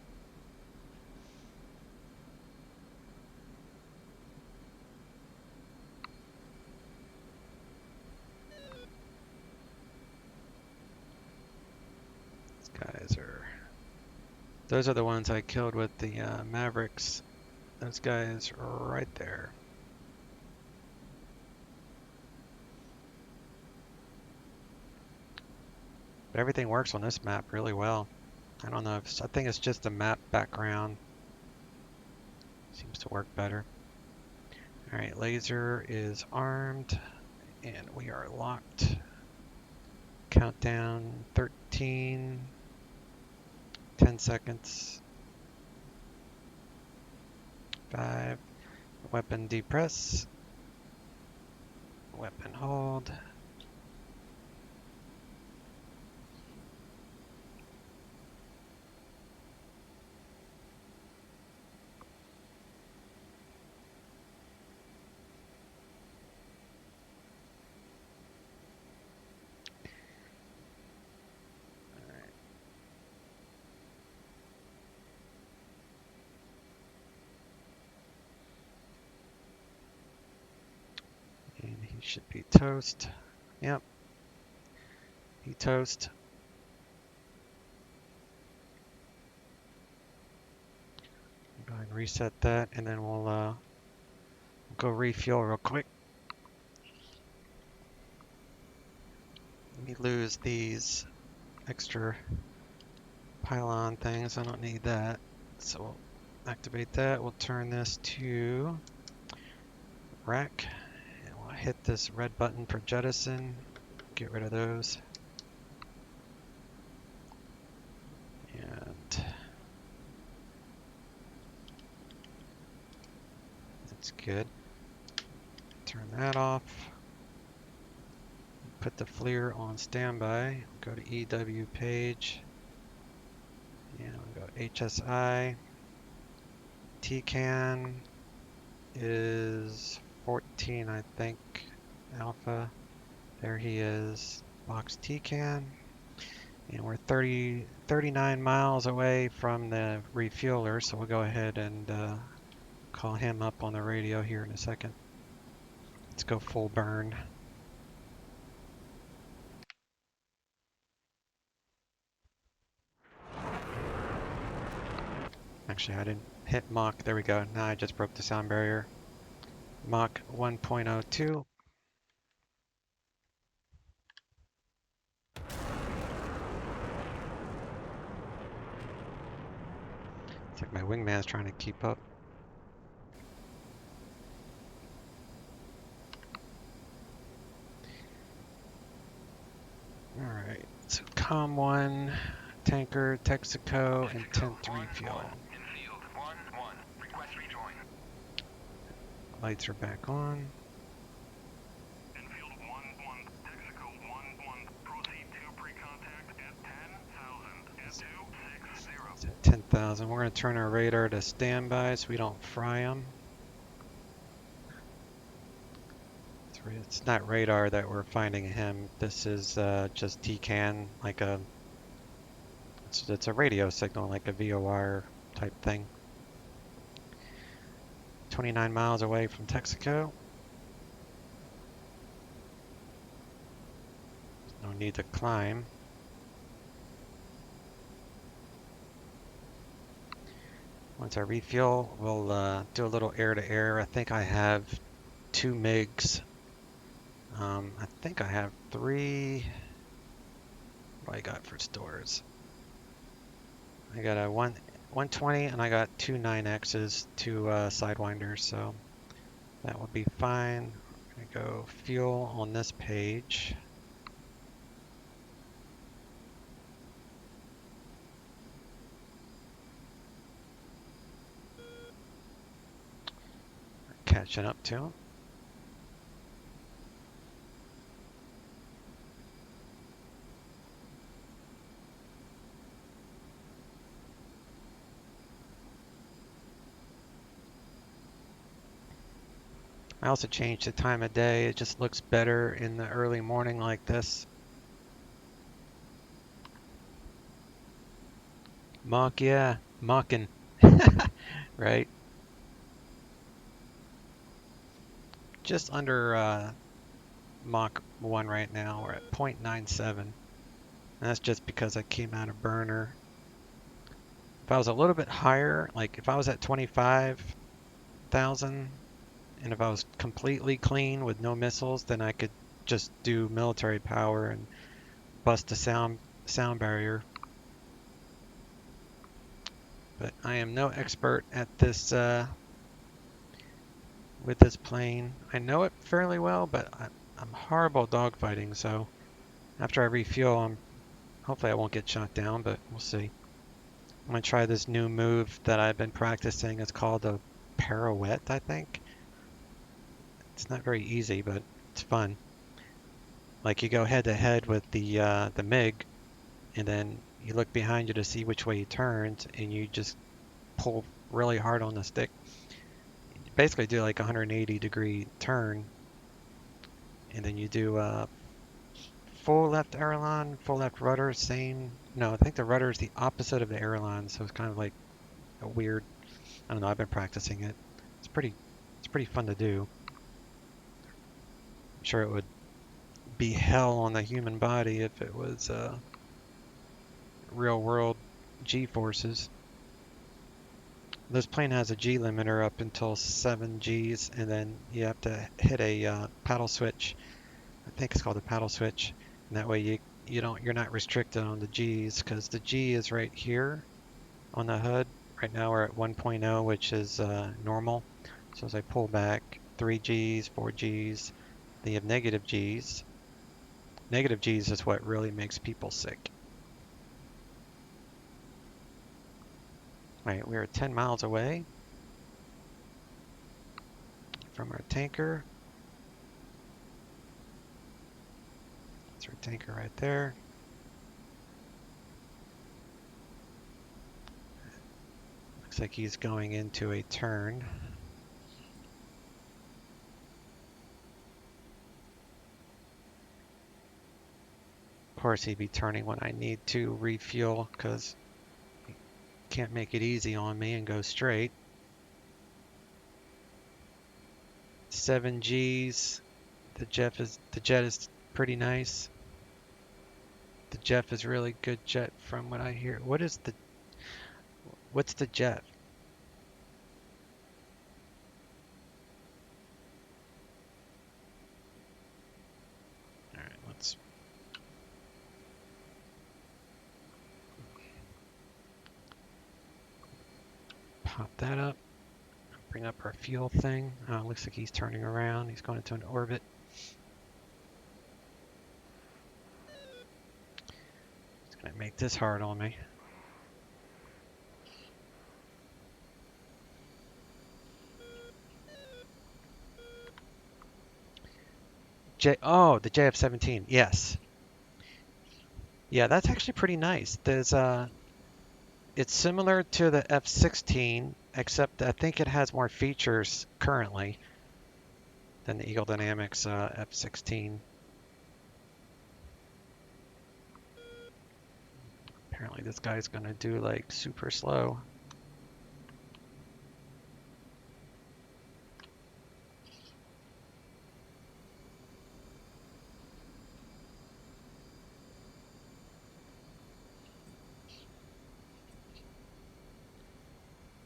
Those are the ones I killed with the Mavericks. Those guys right there. But everything works on this map really well. I don't know, I think it's just the map background. Seems to work better. Alright, laser is armed and we are locked. Countdown 13. 10 seconds. 5. Weapon depress. Weapon hold. And he should be toast. Yep. He toast. Go ahead and reset that, and then we'll go refuel real quick. Let me lose these extra pylon things. I don't need that. So we'll activate that. We'll turn this to rack. And we'll hit this red button for jettison. Get rid of those. And that's good. Turn that off. Put the FLIR on standby. Go to EW page. And we'll go HSI. TCAN is 14, I think. Alpha. There he is. Box TCAN. And we're 39 miles away from the refueler, so we'll go ahead and call him up on the radio here in a second. Let's go full burn. Actually, I didn't hit Mach. There we go. Now I just broke the sound barrier. Mach 1.02. It's like my wingman's trying to keep up. Alright, so COM 1, tanker, Texaco, intent to refuel. Infield 1-1. Request rejoin. Lights are back on. Infield 1-1, Texaco 1-1, proceed to pre-contact at 10,000 at 260. It's at 10,000. We're going to turn our radar to standby so we don't fry them. It's not radar that we're finding him. This is just TCAN, like it's a radio signal, like a VOR type thing. 29 miles away from Texaco. No need to climb. Once I refuel, we'll do a little air-to-air. I think I have 2 MiGs. I think I have 3. What do I got for stores? I got a 120 and I got 2 9Xs, 2 Sidewinders, so that will be fine. I'm gonna go fuel on this page. Catching up to him. I also changed the time of day. It just looks better in the early morning like this. Mach, yeah, mocking. Right? Just under Mach 1 right now. We're at 0.97. And that's just because I came out of burner. If I was a little bit higher, like if I was at 25,000, and if I was completely clean with no missiles, then I could just do military power and bust a sound barrier. But I am no expert at this with this plane. I know it fairly well, but I'm horrible at dogfighting. So after I refuel, hopefully I won't get shot down, but we'll see. I'm gonna try this new move that I've been practicing. It's called a pirouette, I think. It's not very easy, but it's fun. Like you go head to head with the MiG, and then you look behind you to see which way he turns, and you just pull really hard on the stick. You basically do like a 180-degree turn, and then you do full left aileron, full left rudder, same. No, I think the rudder is the opposite of the aileron, so it's kind of like a weird. I don't know. I've been practicing it. It's pretty fun to do. I'm sure it would be hell on the human body if it was real world G forces. This plane has a G limiter up until 7 Gs, and then you have to hit a paddle switch. I think it's called a paddle switch, and that way you're not restricted on the Gs, because the G is right here on the hood. Right now we're at 1.0, which is normal. So as I pull back, 3 Gs, 4 Gs, then you have negative Gs. Negative Gs is what really makes people sick. Alright, we're 10 miles away from our tanker. That's our tanker right there. Looks like he's going into a turn. course, he'd be turning when I need to refuel because he can't make it easy on me and go straight. 7 Gs. The jet is pretty nice. The jet is really good jet from what I hear. What's the jet? All right, let's pop that up. Bring up our fuel thing. Looks like he's turning around. He's going into an orbit. It's gonna make this hard on me. The JF-17. Yes. Yeah, that's actually pretty nice. It's similar to the F-16, except I think it has more features currently than the Eagle Dynamics F-16. Apparently this guy's gonna do like super slow.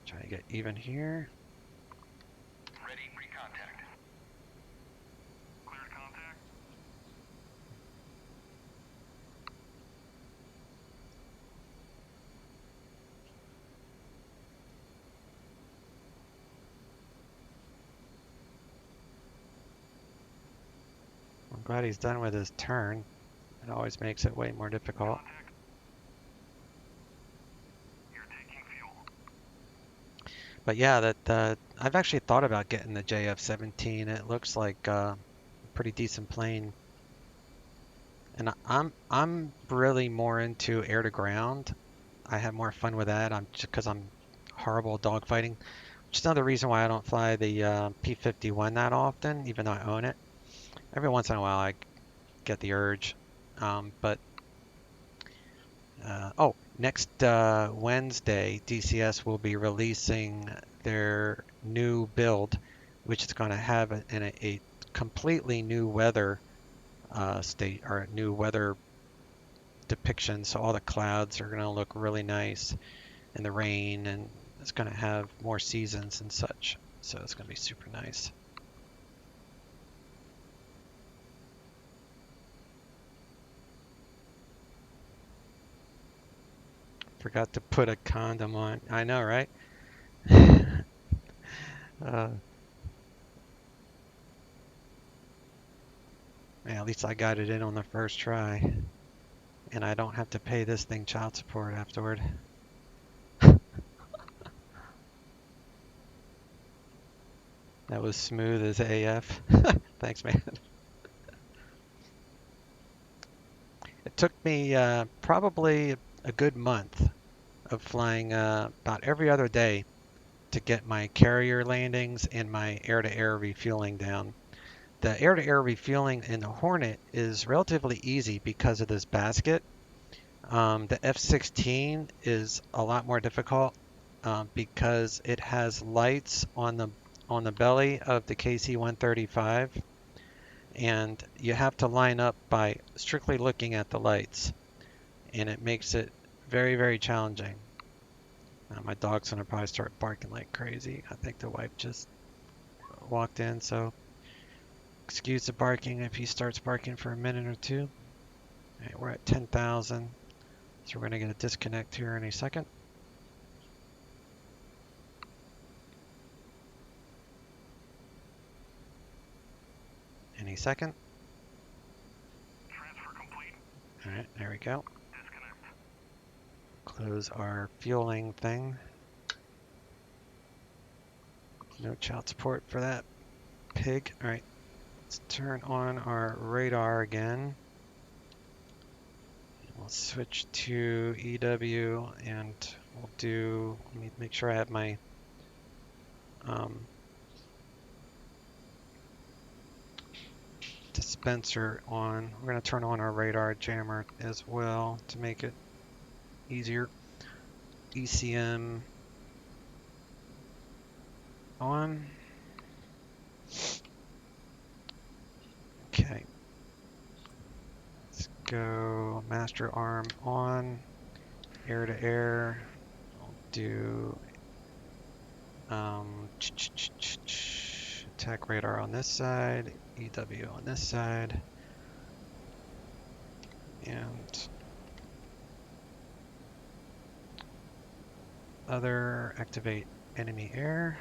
Try to get even here. Ready, recontact. Cleared contact. I'm glad he's done with his turn. It always makes it way more difficult. Contact. You're taking fuel. But yeah, I've actually thought about getting the JF-17. It looks like a pretty decent plane, and I'm really more into air to ground. I have more fun with that. I'm just because I'm horrible at dogfighting, which is another reason why I don't fly the P-51 that often, even though I own it. Every once in a while I get the urge, but next Wednesday, DCS will be releasing their new build, which is going to have a completely new weather state or new weather depiction. So all the clouds are going to look really nice, and the rain, and it's going to have more seasons and such. So it's going to be super nice. Forgot to put a condom on. I know, right? uh, Yeah, at least I got it in on the first try. And I don't have to pay this thing child support afterward. That was smooth as AF. Thanks, man. It took me probably a good month of flying about every other day to get my carrier landings and my air-to-air refueling down. The air-to-air refueling in the Hornet is relatively easy because of this basket. The F-16 is a lot more difficult because it has lights on the belly of the KC-135, and you have to line up by strictly looking at the lights, and it makes it very, very challenging. My dog's gonna probably start barking like crazy. I think the wife just walked in, so excuse the barking if he starts barking for a minute or two. All right, we're at 10,000, so we're gonna get a disconnect here in a second. Any second. Transfer complete. All right, there we go. Disconnect. Close our fueling thing. No child support for that pig. All right, let's turn on our radar again. We'll switch to EW, and we'll do, let me make sure I have my dispenser on. We're going to turn on our radar jammer as well to make it easier. ECM on. Okay. Let's go master arm on. Air to air. I'll do attack radar on this side, EW on this side, and other activate enemy air.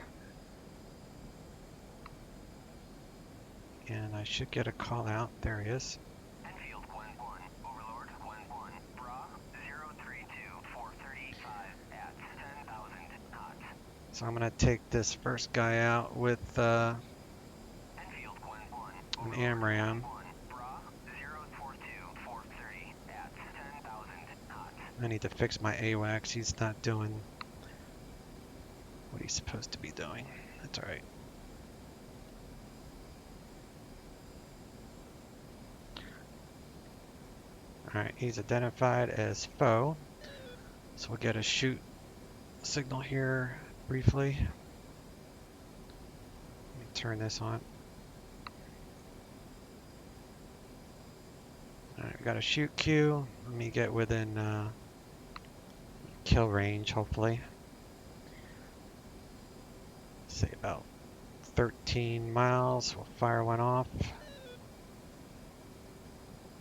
And I should get a call out. There he is. Enfield 1-1, Overlord 1-1, Bra 032-435 at 10,000 knots. So I'm gonna take this first guy out with Enfield 1-1, an AMRAAM. Bra 042-430 at 10,000 knots. I need to fix my AWACS. He's not doing what he's supposed to be doing. That's alright. Alright, he's identified as foe. So we'll get a shoot signal here briefly. Let me turn this on. Alright, we got a shoot queue. Let me get within kill range, hopefully. Say about 13 miles. We'll fire one off.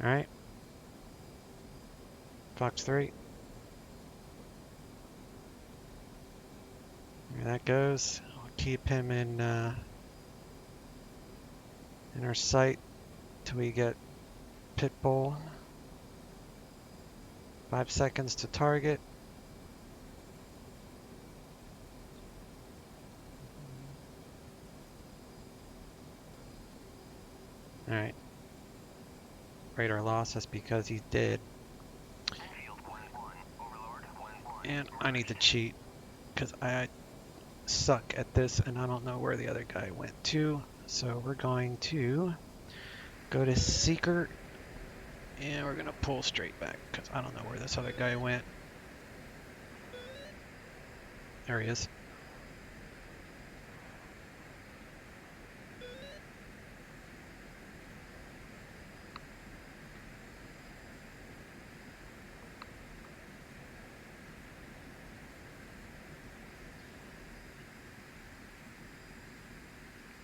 Alright. Fox 3. There that goes. I'll keep him in our sight till we get Pitbull. 5 seconds to target. Alright. Radar loss, that's because he's dead. And I need to cheat because I suck at this and I don't know where the other guy went to. So we're going to go to Seeker and we're going to pull straight back because I don't know where this other guy went. There he is.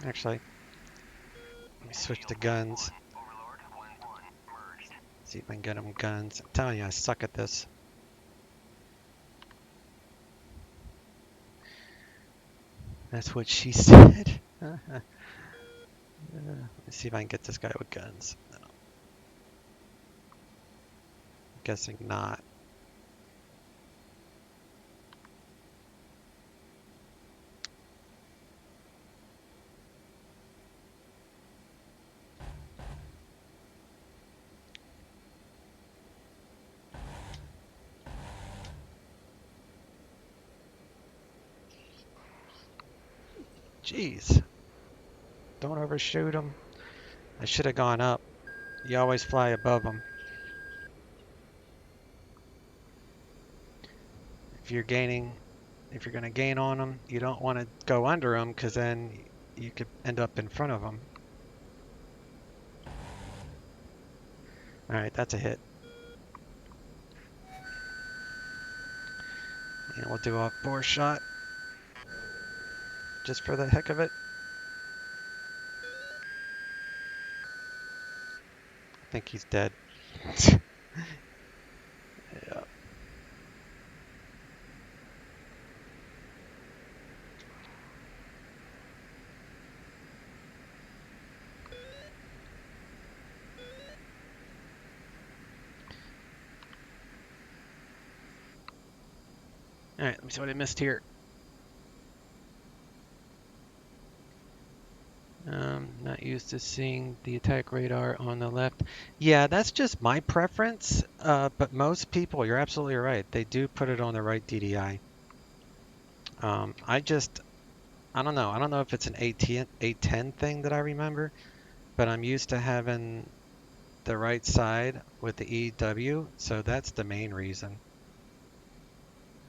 Actually, let me switch to guns. See if I can get him guns. I'm telling you, I suck at this. That's what she said. Let me see if I can get this guy with guns. No. Guessing not. Jeez. Don't overshoot him. I should have gone up. You always fly above them. If you're going to gain on them, you don't want to go under them because then you could end up in front of them. Alright, that's a hit. And we'll do a bore shot. Just for the heck of it. I think he's dead. Yeah. Alright, let me see what I missed here. Not used to seeing the attack radar on the left. Yeah, that's just my preference, but most people, you're absolutely right, they do put it on the right DDI. I don't know if it's an 810 thing that I remember, but I'm used to having the right side with the EW, so that's the main reason.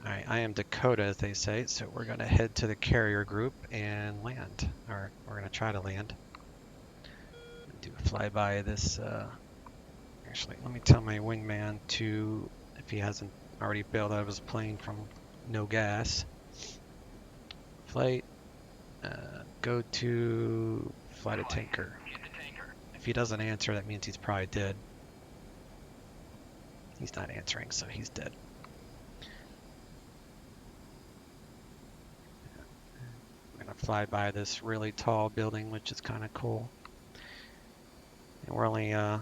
All right, I am Dakota, as they say, so we're going to head to the carrier group and land, or we're going to try to land. Do a flyby of this. Actually, let me tell my wingman to, if he hasn't already bailed out of his plane from no gas, flight, go to flight a tanker. Hit the tanker. If he doesn't answer, that means he's probably dead. He's not answering, so he's dead. I'm gonna fly by this really tall building, which is kind of cool. And we're only, we're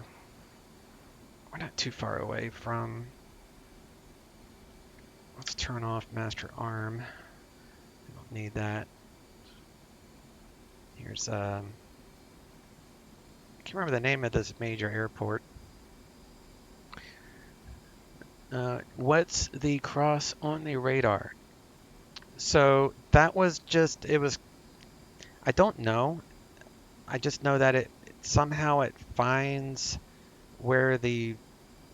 not too far away from, let's turn off master arm. We don't need that. Here's, I can't remember the name of this major airport. What's the cross on the radar? So that was just, it was, I don't know. I just know that it somehow it finds where the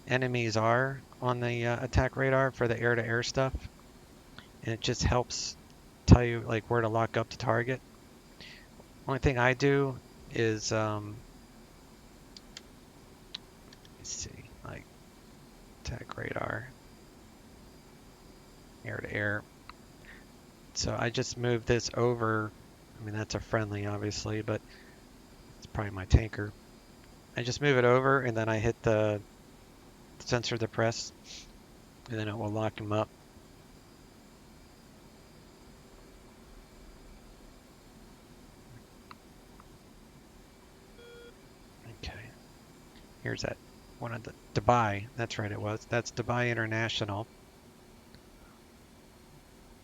enemies are on the attack radar for the air-to-air stuff, and it just helps tell you like where to lock up to target. Only thing I do is let's see, like attack radar, air-to-air. So I just move this over. I mean, that's a friendly, obviously, but it's probably my tanker. I just move it over, and then I hit the sensor to press, and then it will lock him up. Okay. Here's that one of the Dubai. That's right, it was. That's Dubai International.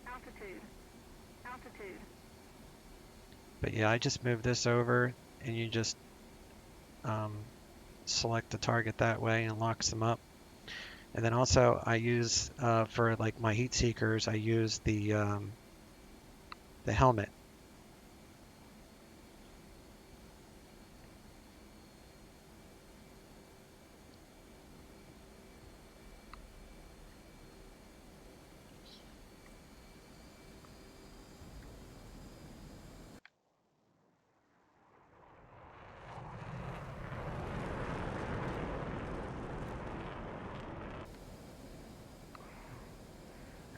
Altitude. Altitude. But yeah, I just move this over, and you just select the target that way and locks them up. And then also I use for like my heat seekers, I use the helmet.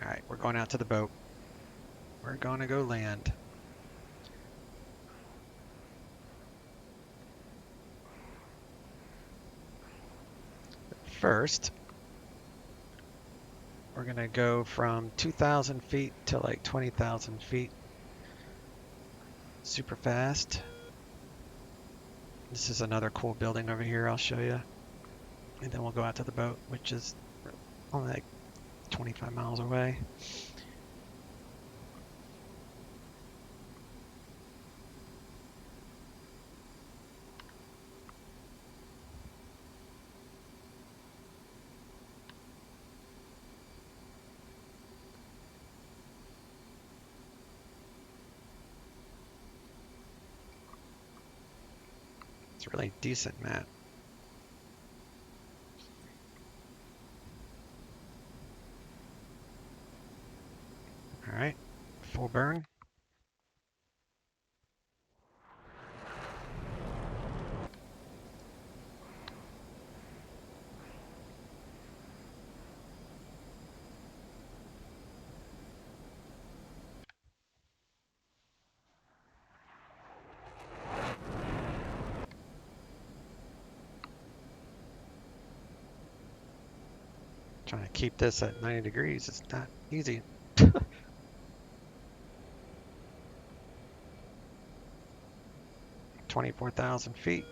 All right, we're going out to the boat. We're going to go land. First, we're going to go from 2,000 feet to like 20,000 feet. Super fast. This is another cool building over here I'll show you. And then we'll go out to the boat, which is only like 25 miles away. It's a really decent map. All right, full burn. Trying to keep this at 90 degrees. It's not easy. 24,000 feet.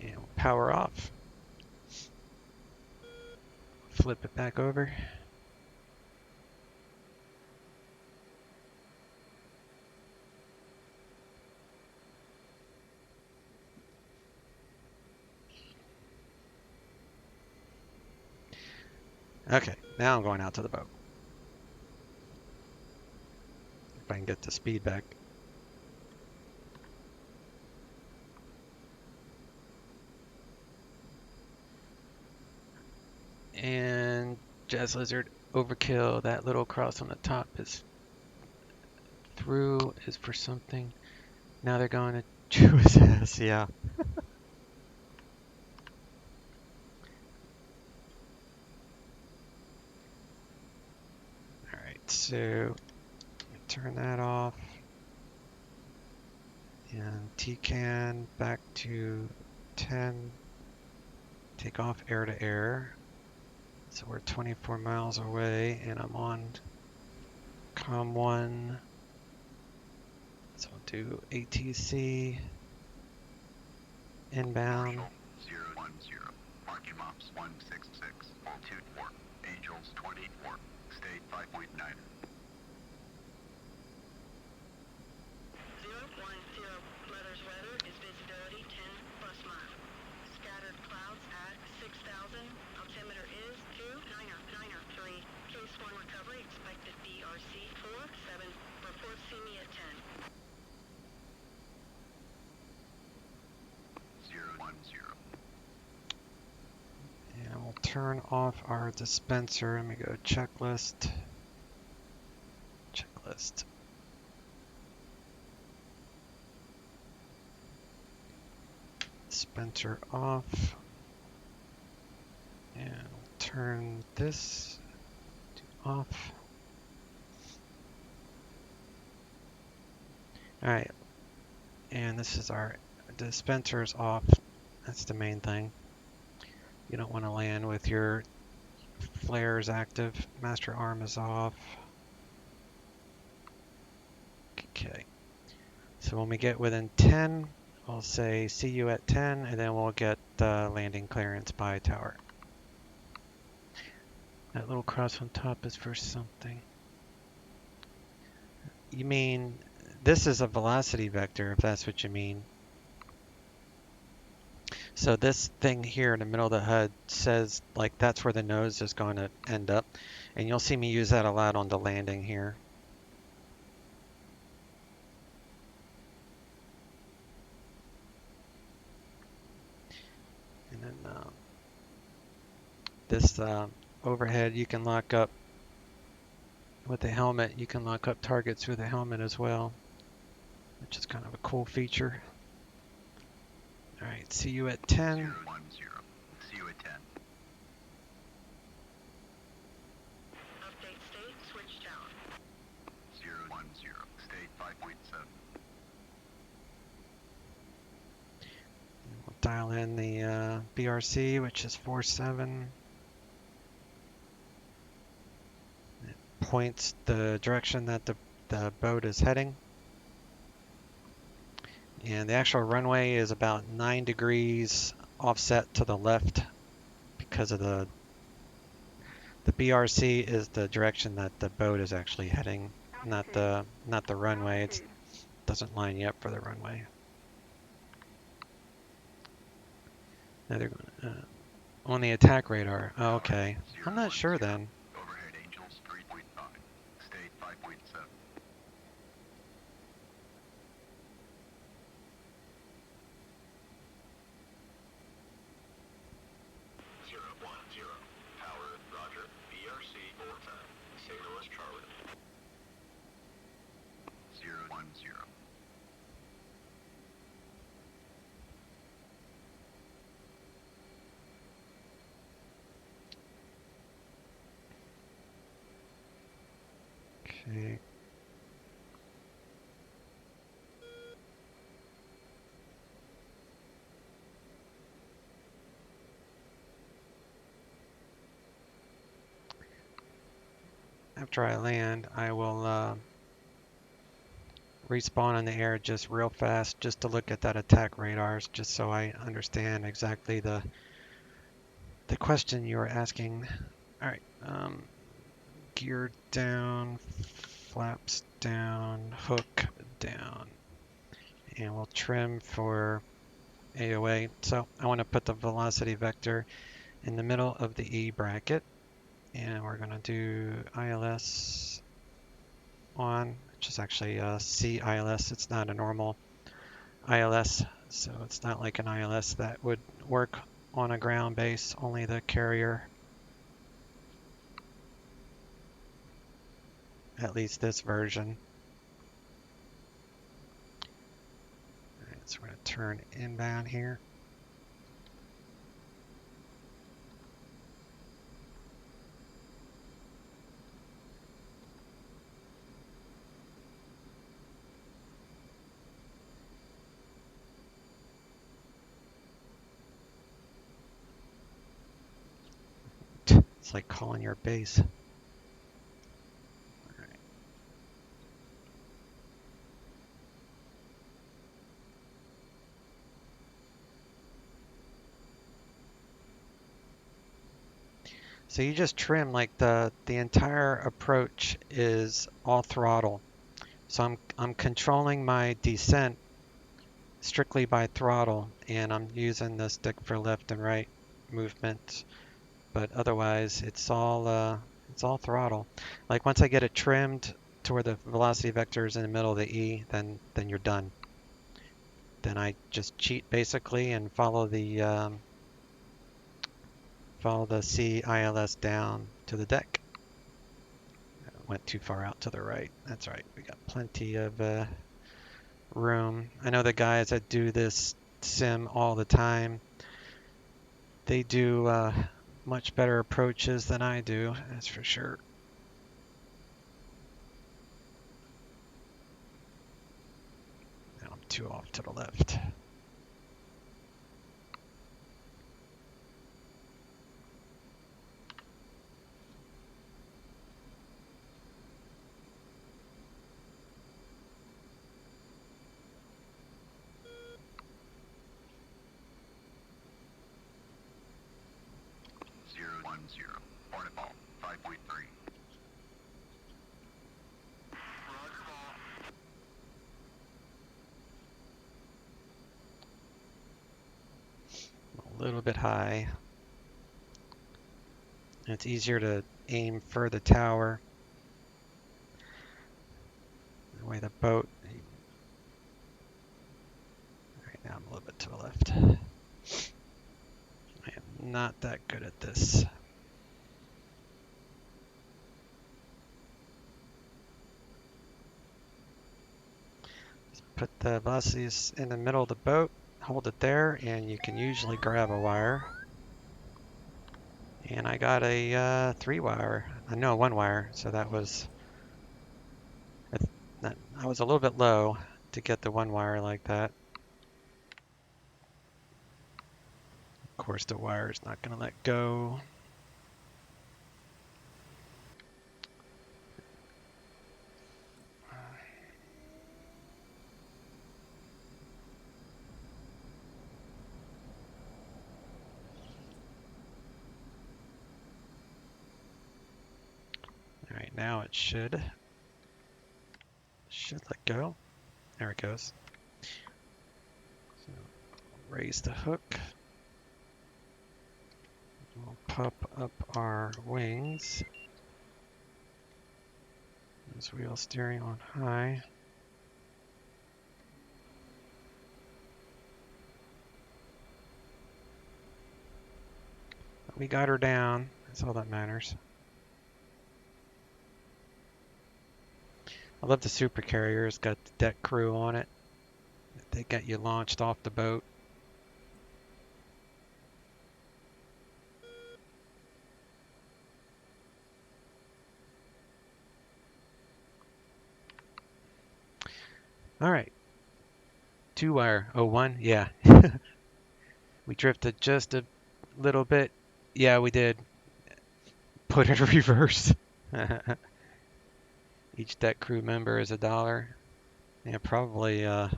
And we'll power off. Flip it back over. Okay, now I'm going out to the boat. If I can get the speed back. And Jazz Lizard overkill. That little cross on the top is through, is for something. Now they're going to chew his ass, yeah. Alright, so turn that off. And TCAN back to 10. Take off air to air. So we're 24 miles away and I'm on COM 1. So I'll do ATC inbound. 010. Arch Mops 166. Altitude 4. Angels 24. State 5.9. 010. Letters weather is visibility 10 plus mile. Scattered clouds at 6,000. Altimeter is 29093. Case 1 recovery expected BRC 47. Report see me at 10. 010. And we'll turn off our dispenser. Let me go checklist. Checklist. Dispenser off. And we'll turn this to off. Alright. And this is our dispensers off. That's the main thing. You don't want to land with your flares active. Master arm is off. Okay. So when we get within 10, we'll say see you at 10, and then we'll get landing clearance by tower. That little cross on top is for something. You mean, this is a velocity vector, if that's what you mean. So this thing here in the middle of the HUD says, like, that's where the nose is going to end up. And you'll see me use that a lot on the landing here. And then this overhead, you can lock up with the helmet. You can lock up targets with the helmet as well, which is kind of a cool feature. All right, see you at 10. 010. See you at 10. Update state switched out. 010. State 5.7. We'll dial in the BRC, which is 47. It points the direction that the boat is heading. And the actual runway is about 9 degrees offset to the left because of the BRC is the direction that the boat is actually heading, not the runway. It doesn't line you up for the runway. Now they're going on the attack radar. Oh, okay. I'm not sure then. Overhead Angels 3.5. State 5.7. 010. Tower, roger. BRC 410. Signal is Charlie. 010. Okay. After I land, I will respawn in the air just real fast just to look at that attack radars, just so I understand exactly the question you were asking. All right, gear down, flaps down, hook down, and we'll trim for AOA. So I want to put the velocity vector in the middle of the E bracket, and we're going to do ILS on, which is actually a C ILS. It's not a normal ILS, so it's not like an ILS that would work on a ground base, only the carrier at least this version. All right, so we're going to turn inbound here. It's like calling your base. All right. So you just trim like the entire approach is all throttle. So I'm controlling my descent strictly by throttle, and I'm using the stick for left and right movement. But otherwise, it's all throttle. Like once I get it trimmed to where the velocity vector is in the middle of the E, then you're done. Then I just cheat basically and follow the CILS down to the deck. Went too far out to the right. That's right. We got plenty of room. I know the guys that do this sim all the time, they do much better approaches than I do, that's for sure. Now I'm too off to the left. Portable 5.3. A little bit high. It's easier to aim for the tower. The way the boat. Right now I'm a little bit to the left. I am not that good at this. Just put the velocities in the middle of the boat, hold it there, and you can usually grab a wire. And I got a 3-wire. No, 1-wire. So that was I was a little bit low to get the 1-wire like that. Of course, the wire is not going to let go. All right, now it should let go. There it goes. So raise the hook. We'll pop up our wings. This wheel steering on high. We got her down. That's all that matters. I love the super carrier. It's got the deck crew on it. They get you launched off the boat. All right. 2-wire. Oh, 1? Yeah. We drifted just a little bit. Yeah, we did. Put it in reverse. Each deck crew member is $1. Yeah, probably. Yeah,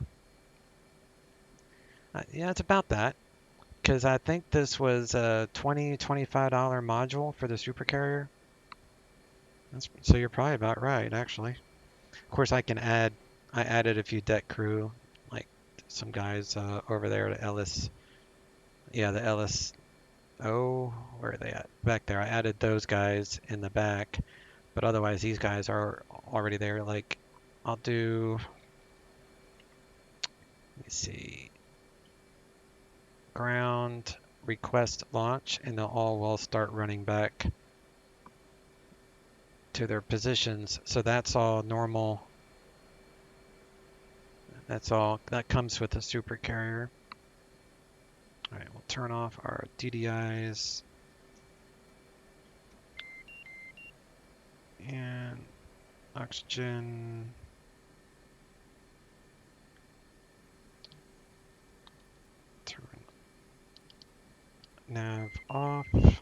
it's about that. Because I think this was a $25 module for the super carrier. So you're probably about right, actually. Of course, I added a few deck crew, like some guys over there at Ellis. Yeah, the Ellis. Oh, where are they at? Back there. I added those guys in the back, but otherwise these guys are already there. Like, I'll do. Let me see. Ground request launch, and they'll all will start running back. to their positions. So that's all normal. That's all that comes with a supercarrier. All right, we'll turn off our DDIs and oxygen. Turn nav off. We'll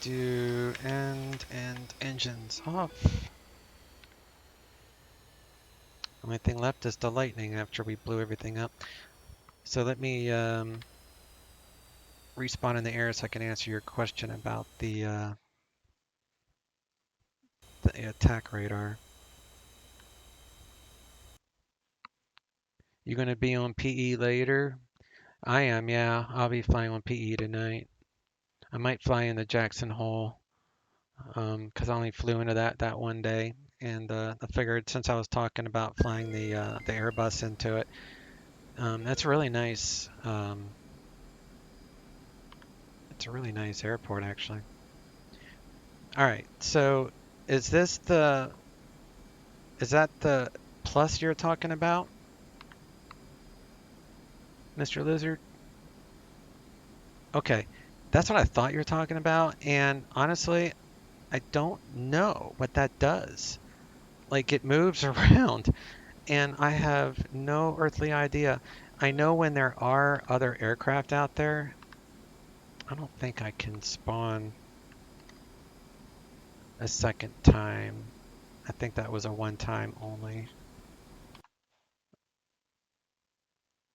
do end engines off. Only thing left is the lightning after we blew everything up. So let me respawn in the air so I can answer your question about the attack radar. You gonna be on PE later? I am, yeah. I'll be flying on PE tonight. I might fly into Jackson Hole because I only flew into that one day, and I figured since I was talking about flying the Airbus into it, that's really nice. It's a really nice airport, actually. All right, so is that the plus you're talking about, Mr. Lizard? Okay, that's what I thought you were talking about, and honestly, I don't know what that does. Like, it moves around, and I have no earthly idea. I know when there are other aircraft out there, I don't think I can spawn a second time. I think that was a one time only.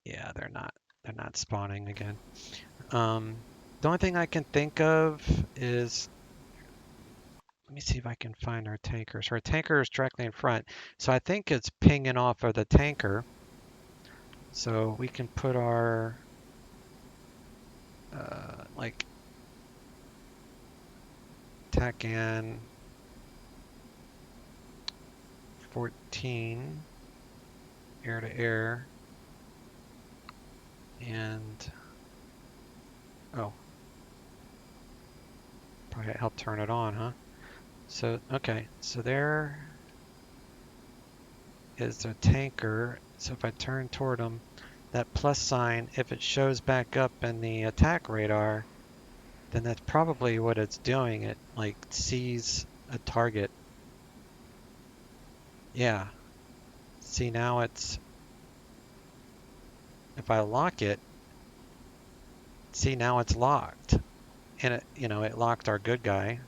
Yeah, they're not spawning again. The only thing I can think of is, let me see if I can find our tanker. So our tanker is directly in front. So I think it's pinging off of the tanker. So we can put our, like, TACAN 14 air to air. And, oh, probably help turn it on, huh? So, okay, so there is the tanker. So if I turn toward them, that plus sign, if it shows back up in the attack radar, then that's probably what it's doing. It like sees a target. Yeah. See, now it's, if I lock it, see, now it's locked. And it, it locked our good guy.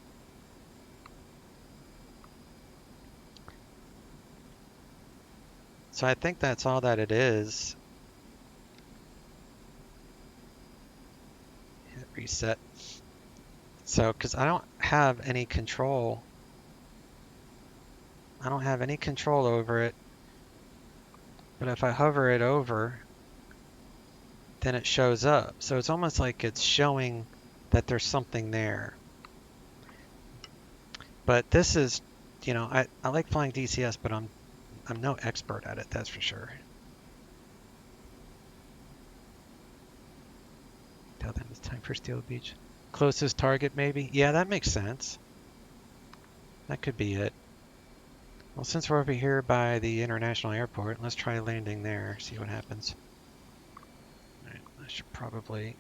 So I think that's all that it is. Hit reset. So, because I don't have any control. I don't have any control over it. But if I hover it over, then it shows up. So it's almost like it's showing that there's something there. But this is, I like flying DCS, but I'm no expert at it, that's for sure. Tell them it's time for Steel Beach. Closest target, maybe? Yeah, that makes sense. That could be it. Well, since we're over here by the international airport, let's try landing there, see what happens. All right, I should probably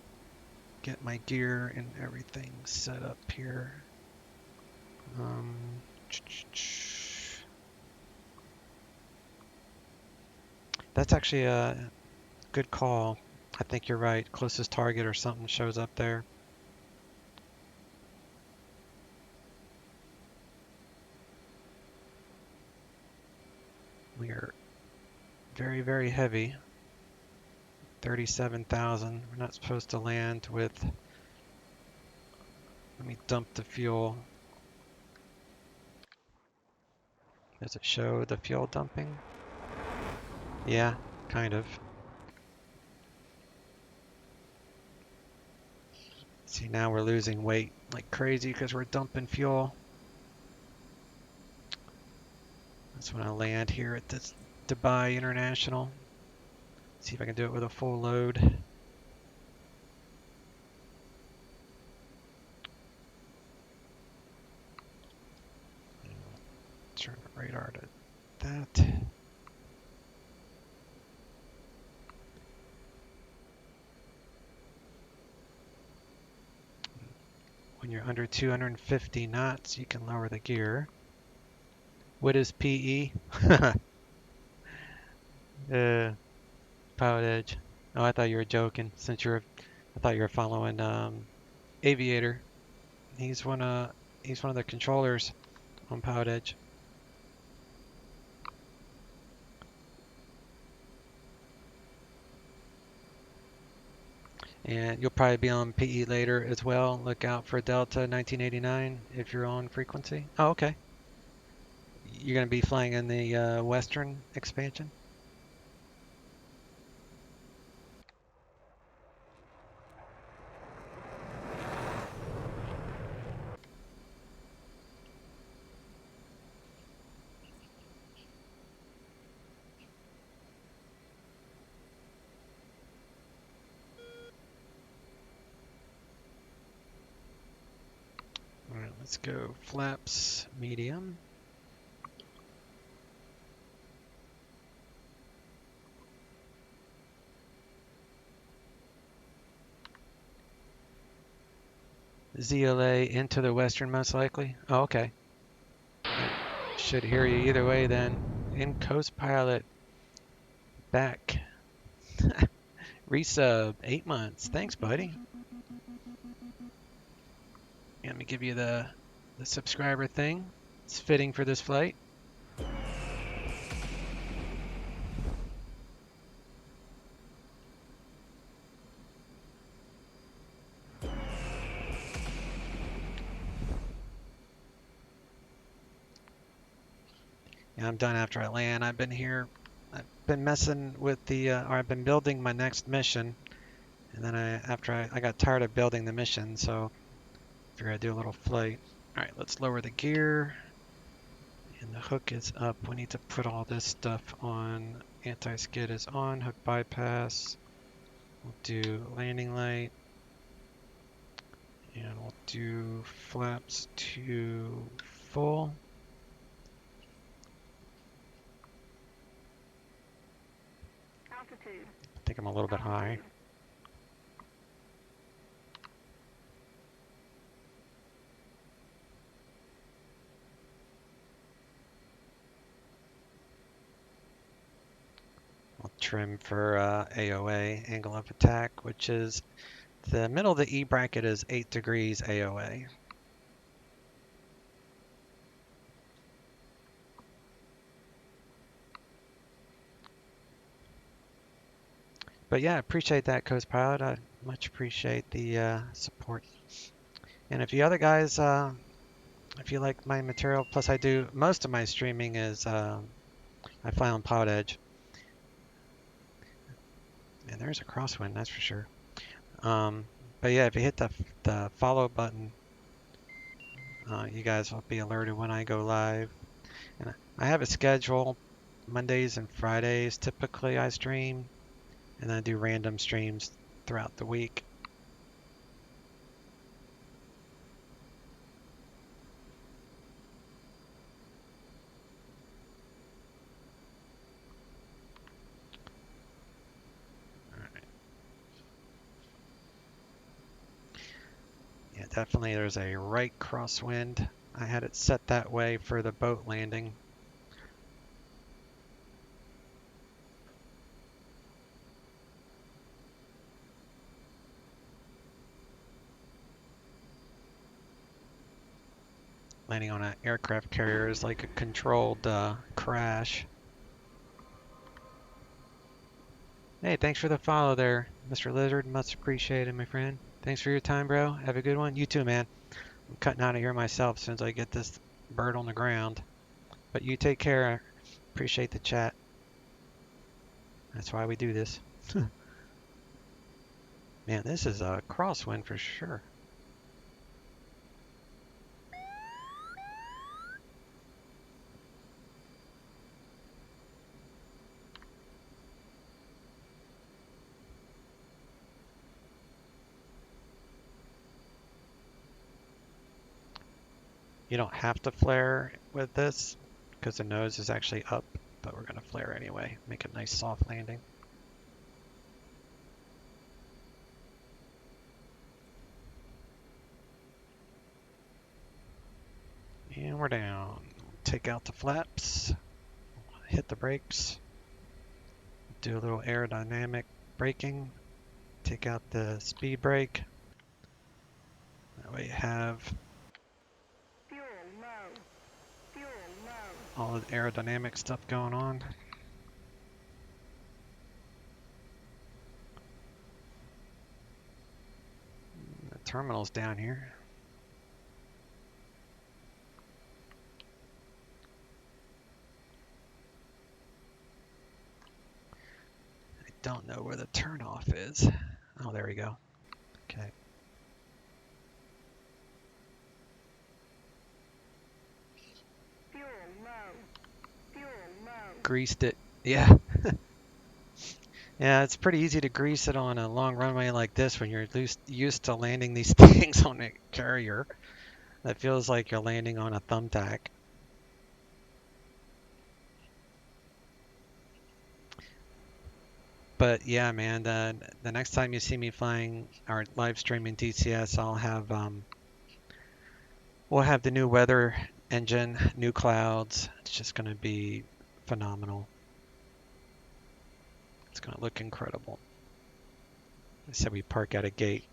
get my gear and everything set up here. That's actually a good call. I think you're right. Closest target or something shows up there. We are very, very heavy. 37,000. We're not supposed to land with... Let me dump the fuel. Does it show the fuel dumping? Yeah, kind of. See, now we're losing weight like crazy because we're dumping fuel. That's when I land here at this Dubai International. See if I can do it with a full load. Turn the radar to that. When you're under 250 knots, you can lower the gear. What is PE? Pilot edge. Oh, I thought you were joking. I thought you were following Aviator. He's one of the controllers on Pilot Edge. And you'll probably be on PE later as well. Look out for Delta 1989 if you're on frequency. Oh, okay. You're going to be flying in the Western expansion? All right, let's go flaps medium. ZLA into the Western most likely. Oh, okay. Should hear you either way then. In Coast Pilot. Back. Resub, 8 months. Thanks, buddy. Let me give you the subscriber thing. It's fitting for this flight. Yeah, I'm done after I land. I've been messing with or I've been building my next mission. And then I got tired of building the mission, so I figured I'd do a little flight. All right, let's lower the gear. And the hook is up. We need to put all this stuff on. Anti-skid is on. Hook bypass. We'll do landing light. And we'll do flaps to full. Altitude. I think I'm a little bit high. I'll trim for AOA, angle of attack, which is the middle of the E bracket is 8 degrees AOA. But yeah, appreciate that, Coast Pilot. I much appreciate the support. And if you other guys, if you like my material, plus I do most of my streaming is I fly on Pilot Edge. And there's a crosswind, that's for sure. But yeah, if you hit the follow button, you guys will be alerted when I go live. And I have a schedule. Mondays and Fridays typically I stream, and then I do random streams throughout the week. Yeah, definitely there's a right crosswind. I had it set that way for the boat landing. Landing on an aircraft carrier is like a controlled crash. Hey, thanks for the follow there, Mr. Lizard. Much appreciated, my friend. Thanks for your time, bro. Have a good one. You too, man. I'm cutting out of here myself as soon as I get this bird on the ground. But you take care. Appreciate the chat. That's why we do this. Man, this is a crosswind for sure. You don't have to flare with this because the nose is actually up, but we're gonna flare anyway. Make a nice soft landing. And we're down. Take out the flaps, hit the brakes, do a little aerodynamic braking, take out the speed brake. That way you have Fuel low. Fuel low. all the aerodynamic stuff going on. The terminal's down here. I don't know where the turnoff is. Oh, there we go. Okay. Fuel low. Fuel low. Greased it. Yeah. Yeah, it's pretty easy to grease it on a long runway like this when you're used to landing these things on a carrier. That feels like you're landing on a thumbtack. But yeah, man, the next time you see me flying or live streaming DCS, we'll have the new weather engine, new clouds. It's just gonna be phenomenal. It's gonna look incredible. I said we park at a gate.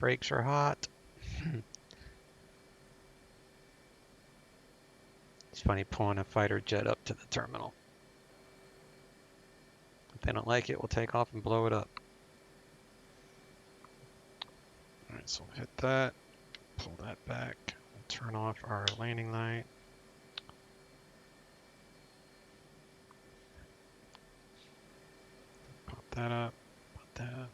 Brakes are hot. It's funny pulling a fighter jet up to the terminal. If they don't like it, we'll take off and blow it up. Alright, so we'll hit that, pull that back, we'll turn off our landing light. Pop that up, pop that up.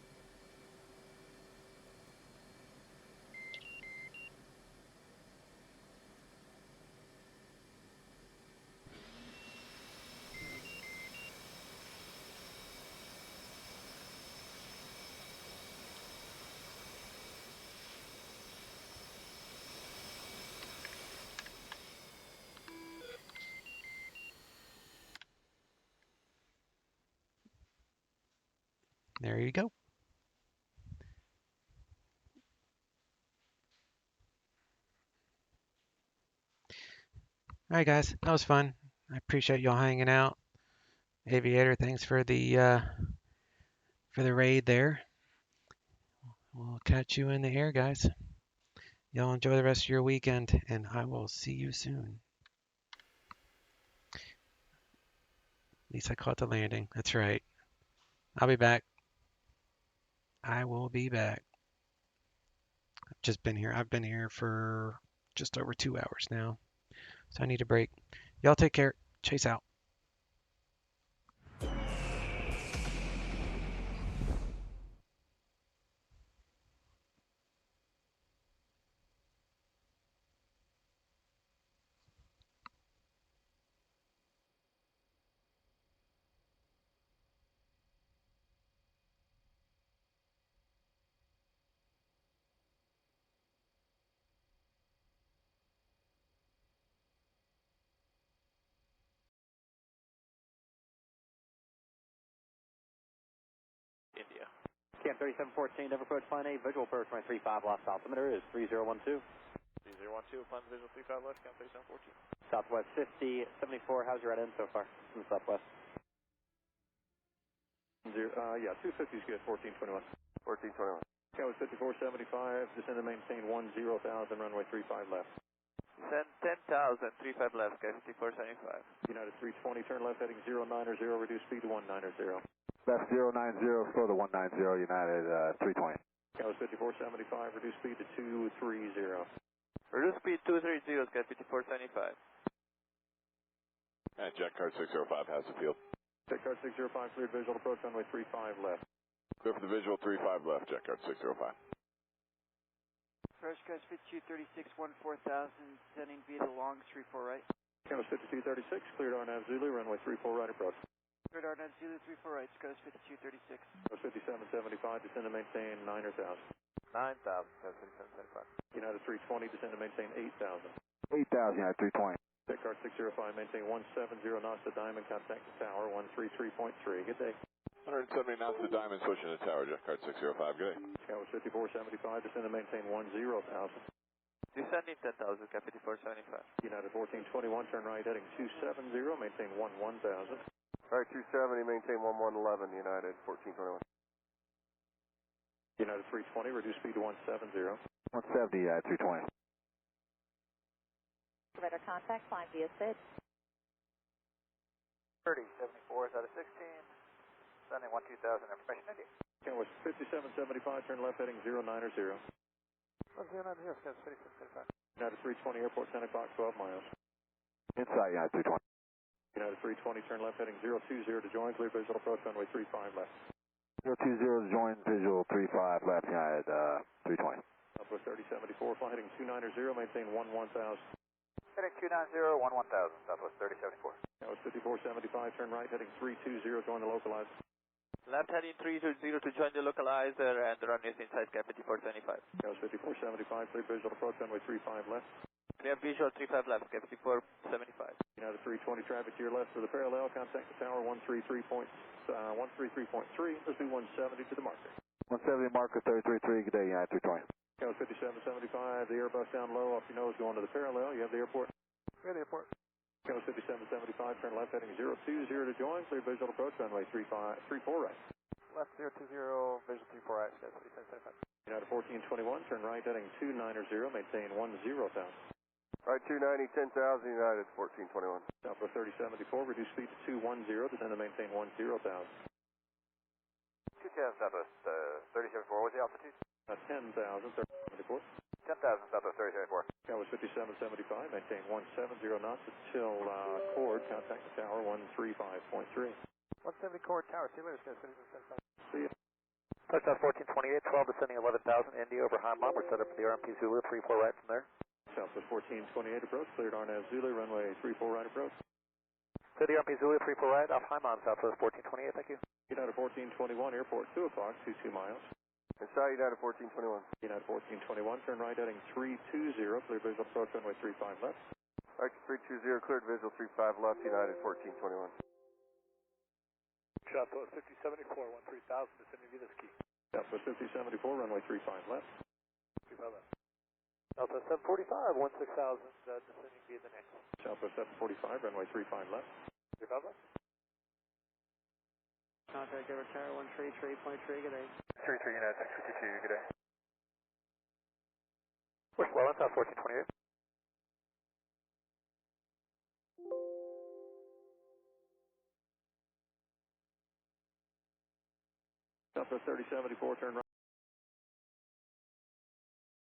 There you go. All right, guys, that was fun. I appreciate y'all hanging out. Aviator, thanks for the raid there. We'll catch you in the air, guys. Y'all enjoy the rest of your weekend, and I will see you soon. At least I caught the landing. That's right. I'll be back. I will be back. I've just been here. I've been here for just over 2 hours now, so I need a break. Y'all take care. Chase out. India. Camp 3714, never approach line 8, visual approach runway 35, lost altimeter is 3012. 3012, plan visual 35 left, count 3714. Southwest 50, 74, how's your right end so far from the southwest? Yeah, 250 is good, 1421. 1421. Southwest 5475, descend and maintain 10,000, runway 35 left. Send 10,000, 35 left, guy 5475. United 320, turn left heading 090, reduce speed to 190. Left 090, slow to 190, United 320. Southwest 5475, reduce speed to 230. Reduce speed 230, Sky 5475. And jet card 605 has the field. Jet card 605, cleared visual approach runway 35 left. Clear for the visual 35 left, jet card 605. Approach Sky 5236, 14,000, sending via the longs 34 right. Canvas 5236, cleared RNAV Zulu, runway 34 right approach. Cleared RNAV Zulu 34 right, Sky 5236. Canvas 5775, descend to maintain 9 or 1,000. 9,000, Sky 5775. United 320, descend to maintain 8,000. 8,000, United 320. Jet card 605, maintain 170 knots to Diamond, contact the tower 133.3. Good day. 170 knots to Diamond, switching to tower, jet card 605, good day. Canvas 5475, descend to maintain 10,000. Descending 10,000, Sky 5475. United 1421, turn right heading 270, maintain 11,000. Right, 270, maintain 1111, United 1421. United 320, reduce speed to 170. 170, United 320. Radar contact, climb via SCUD. 30, 74 is out of 16. Sending 12,000 information India. Canvas 5775, turn left heading 09 or 0. 1090, Sky 5675. United 320, airport 10 o'clock, 12 miles. Inside, United 320. United 320, turn left heading 020 to join, clear visual approach runway 35 left. 020 to join, visual 35 left, United 320. Southwest 3074, fly heading 29 or 0, maintain 11,000. Heading 290, 11,000, Southwest 3074. That was 5475, turn right heading 320, join the localizer. Left heading 320 to join the localizer and the runway is inside Sky 5475. That was 5475, clear visual approach runway 35 left. We have visual 35 left, Sky 5475. United 320, traffic to your left for the parallel, contact the tower 133.3, let's do 170 to the marker. 170, marker 333, good day, United 320. That was 5775, the Airbus down low, off your nose, going to the parallel, you have the airport. We're at the airport. That was 5775, turn left heading 020 to join, clear visual approach runway 34 right. Left 020, visual 34 right, Sky 5775. United 1421, turn right heading 29 or 0, maintain 10,000. Right, 290, 10,000, United 1421. Southwest 3074, reduce speed to 210, descend to maintain 10,000. 210, Southwest 3074, what's the altitude? 10,000, 3074. 10,000, Southwest 3074. That was 5775, maintain 170 knots until chord, contact the tower 135.3. 170 chord tower, see you later, Sky 5775. See you. Touchdown 1428, 12 descending 11,000, Indy over Haimon, we're set up for the RMP Zulu, 34 right from there. Southwest 1428 approach, cleared RNAV Zulu, runway 34 right approach. So the RMP Zulu, 34 right, off Haimon, Southwest 1428, thank you. United 1421, airport 2 o'clock, 22 miles. Inside United 1421. United 1421, turn right heading 320, clear visual approach runway 35 left. Right, 320, cleared visual 35 left, United 1421. Southwest 5074, 13,000, descending via this key. Southwest 5074, runway 35 left. 35 left. Southwest 745, 16,000, descending via the next. Southwest 745, runway 35 left. 35 left. Contact over tower 133.3, good day. 33 United 652, good day. We're slow on South 1428. Southwest 3074, turn right.